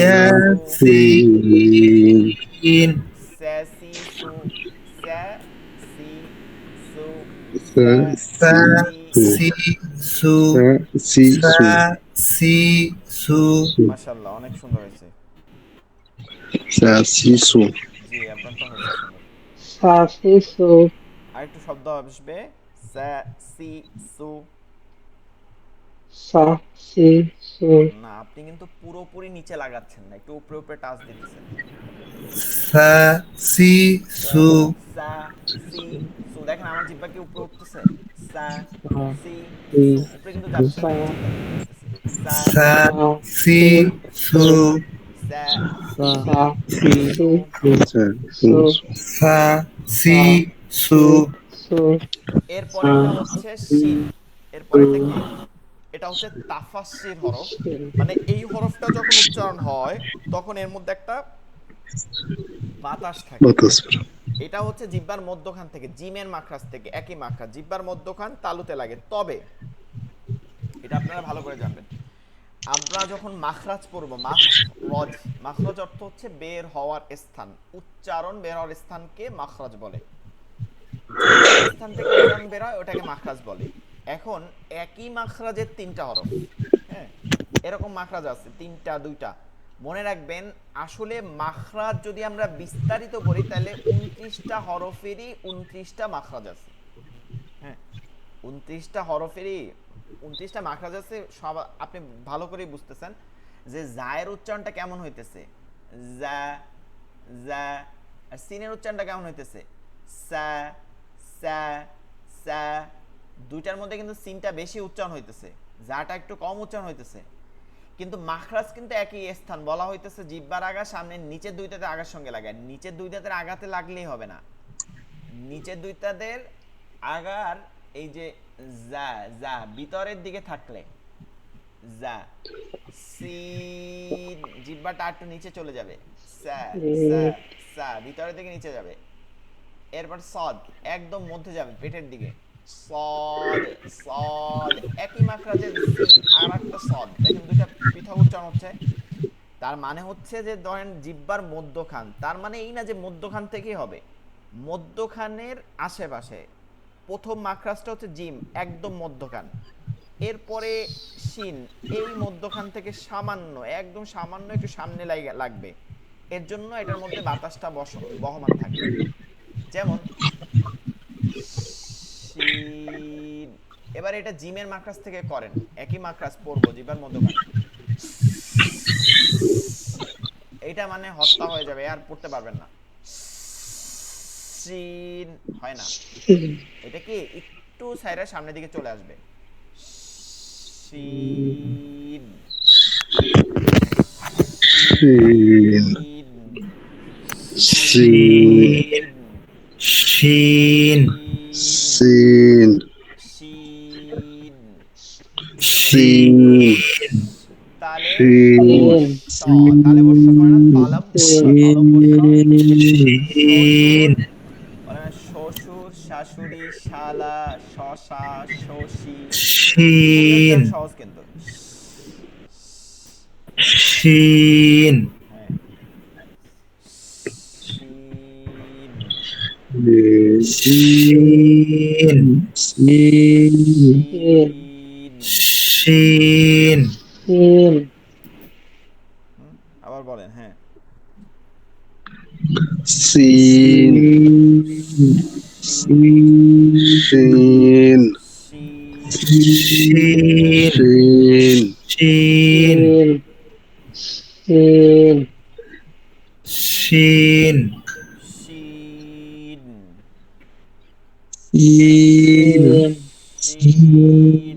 ইয়াসিন, ইয়াসিন সাসিসু, ইয়াসিন ইয়াসিন সাসিসু, সাসিসু, সাসি, সাসিসু সিসু সাসিসু মাশাআল্লাহ, অনেক সুন্দর হয়েছে। সিসু জি, আপনারটা হয়েছে সুন্দর। সাসিসু, আরেকটু শব্দ আসবে, সা সি সু। সা সি সু না, আপনি কিন্তু পুরোপুরি নিচে লাগাচ্ছেন না, একটু উপরে উপরে টাচ দিতেছেন। সা সি সু সা সি সু, দেখেন আমার জিহ্বা কি উপরে উঠতেছে? সা সি সি সু, উপরে কিন্তু যাচ্ছে সা না, জিহ্বা কিন্তু বলতেছে সা সা সি সু সা সা সি সি সু। সু সা সি সু সু এরপরেরটা হচ্ছে শিন। এরপরেরটা কি? এটা হচ্ছে তাফাসসির হরফ। মানে এই হরফটা যখন উচ্চারণ হয় তখন এর মধ্যে একটা বাতাস থাকে। বাতাস। এটা হচ্ছে জিহ্বার মধ্যখান থেকে, জিমের মাখরাজ থেকে, একই মাখরাজ জিহ্বার মধ্যখান তালুতে লাগে। তবে এটা আপনারা ভালো করে জানবেন, আমরা যখন মাখরাজ পড়ব, মাখরজ, মাখরজ অর্থ হচ্ছে বের হওয়ার স্থান, উচ্চারণ বের হওয়ার স্থানকে মাখরাজ বলে। যে স্থান থেকে উচ্চারণ বের হয় ওটাকে মাখরাজ বলে। এখন একই মাখরাজের তিনটা হরফ, হ্যাঁ, এরকম মাখরাজ আছে তিনটা, দুইটা। মনে রাখবেন, আসলে মাখরাজ যদি আমরা বিস্তারিত করি তাহলে 29টা হরফেরই 29টা মাখরাজ আছে। হ্যাঁ, 29টা হরফেরই 29টা মাখরাজ আছে। সব আপনি ভালো করে বুঝতেছেন যে জায়ের উচ্চারণটা কেমন হইতেছে, জা জা। আর সিনের উচ্চারণটা কেমন হইতেছে, সা সা সা। দুইটার মধ্যে কিন্তু সিনটা বেশি উচ্চারণ হইতেছে, জাটা একটু কম উচ্চারণ হইতেছে। কিন্তু মাখরাজ কিন্তু একই স্থান, বলা হইতেছে জিহ্বার আগা সামনের নিচের দুই দাঁতের আগার সঙ্গে লাগায়। নিচের দুই দাঁতের আগাতে লাগলেই হবে না, নিচের দুই দাঁতের আগার এই যে জা জা ভিতরের দিকে থাকলে জা, সিন জিহ্বাটা একটু নিচে চলে যাবে, সা সা সা ভিতরের দিকে নিচে যাবে। এরপর সদ একদম মধ্যে যাবে, পেটের দিকে, সদ সদ। একই মাখরাজের সিন আর একটা সদ, দেখেন দুইটা পৃথক উচ্চারণ হচ্ছে। তার মানে হচ্ছে যে ধরেন জিহ্বার মধ্যখান, তার মানে এই না যে মধ্যখান থেকেই হবে, মধ্যখানের আশেপাশে প্রথম মাখরাজটা হচ্ছে জিম, একদম মধ্যখান। এরপরে শিন, এই মধ্যখান থেকে সামান্য, একদম সামান্য একটু সামনে লাগবে। এর জন্য এটার মধ্যে বাতাসটা বহমান থাকবে। যেমন শিন। এবার এটা জিমের মাখরাজ থেকে করেন, একই মাখরাজ পড়বো জিহ্বার মধ্যখান, এইটা মানে হত্যা হয়ে যাবে, আর পড়তে পারবেন না। শিন হয় না, এটা কি একটু সাইডের সামনের দিকে চলে আসবে। শিন শিন শিন শিন শিন শিন। শিন তালে শিন ত, তালে বর্ষা করে না, তালাম বর্ষা, তালম বর্ষা। শিন শ্বশুর, শাশুড়ি, শালা, শশা, শশী। খুবই শিন উচ্চারণ সহজ কিন্তু। শিন হ্যাঁ, শিন শিন শিন। শিন আবার বলেন, হ্যাঁ। শিন শিন শিন শিন শিন শিন শিন শিন শিন শিন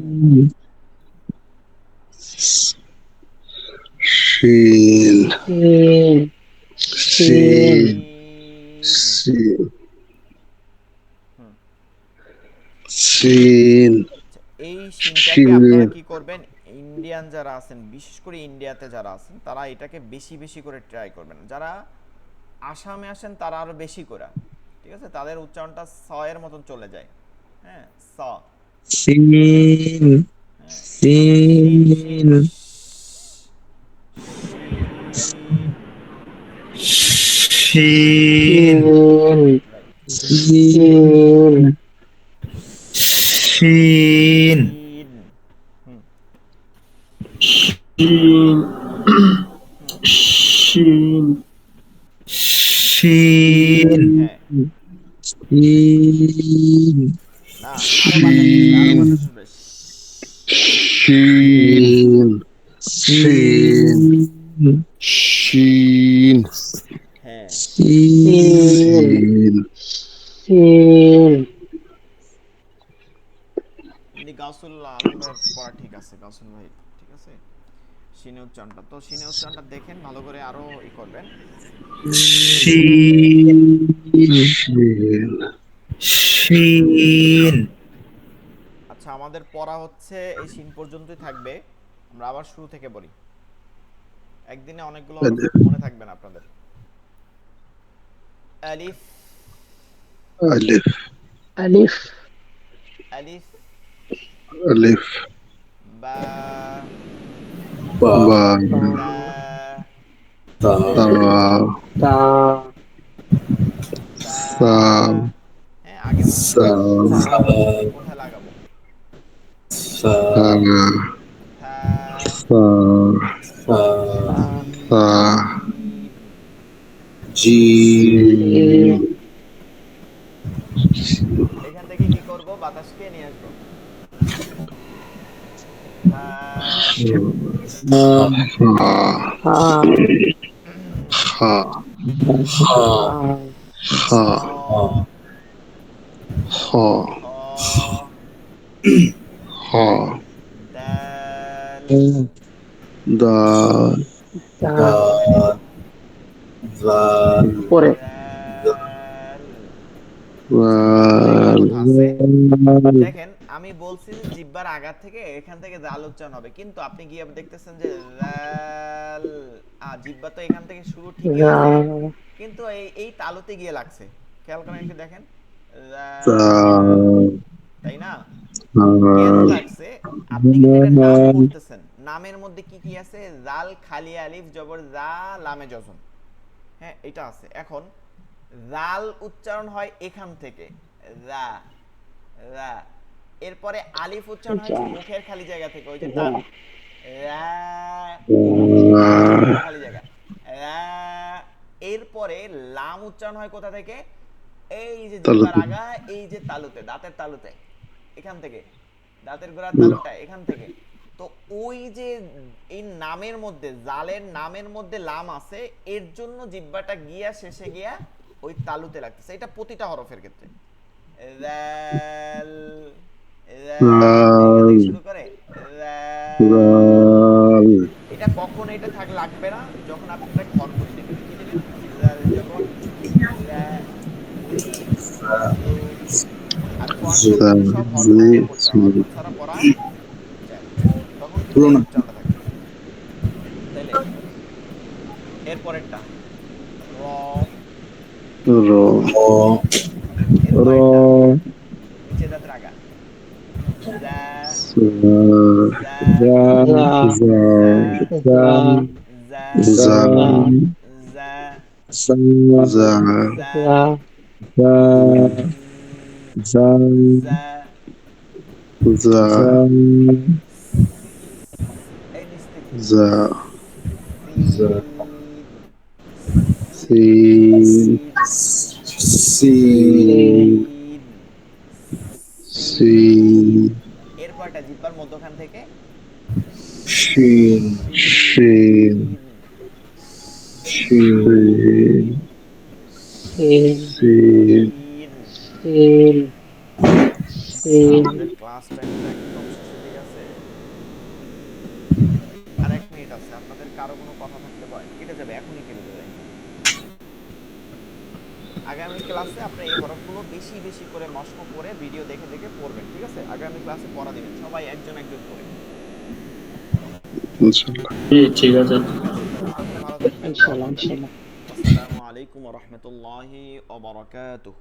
শিন শিন শিন এই সিনটাকে আপনারা কি করবেন, ইন্ডিয়ান যারা আছেন, বিশেষ করে ইন্ডিয়াতে যারা আছেন, তারা এটাকে বেশি বেশি করে ট্রাই করবেন। যারা আসামে আসেন তারা আরো বেশি করে, ঠিক আছে, তাদের উচ্চারণটা স এর মতন চলে যায়। হ্যাঁ, স। শিন হ্যাঁ, শিন শিন শিন শিন। শিন রাইট। শিন শিন শিন। হুম শিন শিন শিন হ্যাঁ, শিন না, আরো বাতাস আসবে, আরো বাতাস আসবে। শিন শিন শিন হ্যাঁ, শিন সিন এমনি গাউসুল আলম ভাইয়ের পড়া ঠিক আছে, গাউসুল ভাই ঠিক আছে। সিনে উচ্চারণটা তো, সিনে উচ্চারণটা দেখেন ভালো করে, আরো ই করবেন। শিন শিন শিন আচ্ছা, আমাদের পড়া হচ্ছে এই সিন পর্যন্তই থাকবে। আমরা আবার শুরু থেকে বলি, একদিনে অনেকগুলো হরফ মনে থাকবে না আপনাদের। আলিফ, আলিফ আলিফ আলিফ, আলিফ বা, বা বা তা, তা তা তা সা হ্যাঁ, আগে বলছি সা কোথায় লাগাবো। সা সা থা, সা সা সা জিম জিম এখান থেকে কি করব, বাতাসকে নিয়ে আসবো। থা, হা হা হা হা হা খ, হ খ, হ দাল, দাল তা জাল পরে দাল। একটা ওয়াল কথা আছে, দেখেন আমি বলছি যে জিহ্বার আগা থেকে এখান থেকে জাল উচ্চারণ হবে, কিন্তু আপনি গিয়ে দেখতেছেন যে জাল, জিহ্বা তো এখান থেকে শুরু ঠিকই রা হয়েছে, কিন্তু এই এই তালুতে গিয়ে লাগছে। খেয়াল করেন একটু দেখেন, জাল, জাল তাই না? কেন লাগছে? আপনি কিন্তু এটা নাম পড়তেছেন, নামের মধ্যে কি কি আছে, জাল খালি আলিফ জবর জা লামে জজম, হ্যাঁ এটা আছে। এখন জাল উচ্চারণ হয় এখান থেকে, রা রা, এরপরে আলিফ উচ্চারণ হয় মুখের খালি জায়গা থেকে, ওই যে টান, রা, মুখের খালি জায়গা, রা। এরপরে লাম উচ্চারণ হয় কোথা থেকে, এই যে জিহ্বার আগা, এই যে তালুতে, দাঁতের তালুতে, এখান থেকে, দাঁতের গোড়ার তালুটা এখান থেকে। তো ওই যে এই নামের মধ্যে, জালের নামের মধ্যে লাম আছে, এর জন্য জিহ্বাটা গিয়া শেষে গিয়া ওই তালুতে লাগতেছে। এটা প্রতিটা হরফের ক্ষেত্রে, রাল, এখান থেকে শুরু করে রাল। এটা কখন এটা লাগবে না, যখন আপনি এটা ঘর করে নেবেন, কি নেবেন, রাল যখন রা, জু, আর কোয়ান্টাম কিন্তু সব হরফ দিয়ে পড়তে হয়, হরফ ছাড়া পড়া যায় না, তখন কিন্তু এই উচ্চারণটা থাকবে। তাইলে এরপরেরটা র, র র এরপরেরটা নিচে দাঁতের আগা, জা, জা, রা জা জা, রা জা, জা জা, জা জা, রা জা জা, জা এই নিচ থেকে জা সিন, সিন সিন এরপরটা জিহ্বার মধ্যখান থেকে শিন শিন শিন সিন সিন সিন সিন আমাদের ক্লাস টাইমটা একদম শেষে দিয়ে আছে, আর 1 মিনিট আছে। আপনাদের কারো কোনো কথা থাকলে বলেন, কেটে যাবে, এখনই কেটে যাবে। আগামী ক্লাসে আপনি এই হরফগুলো বেশি বেশি করে মস্ক করে ভিডিও দেখে দেখে পড়বেন, ঠিক আছে? আগামী ক্লাসে পড়া দিবেন সবাই একজন একজন করে, ইনশাআল্লাহ। ঠিক আছে। ঠিক আছে? তাহলে ভালো থাকবেন। ইনশাআল্লাহ ইনশাআল্লাহ আসসালামু আলাইকুম ওয়া রাহমাতুল্লাহি ওয়া বারাকাতুহু।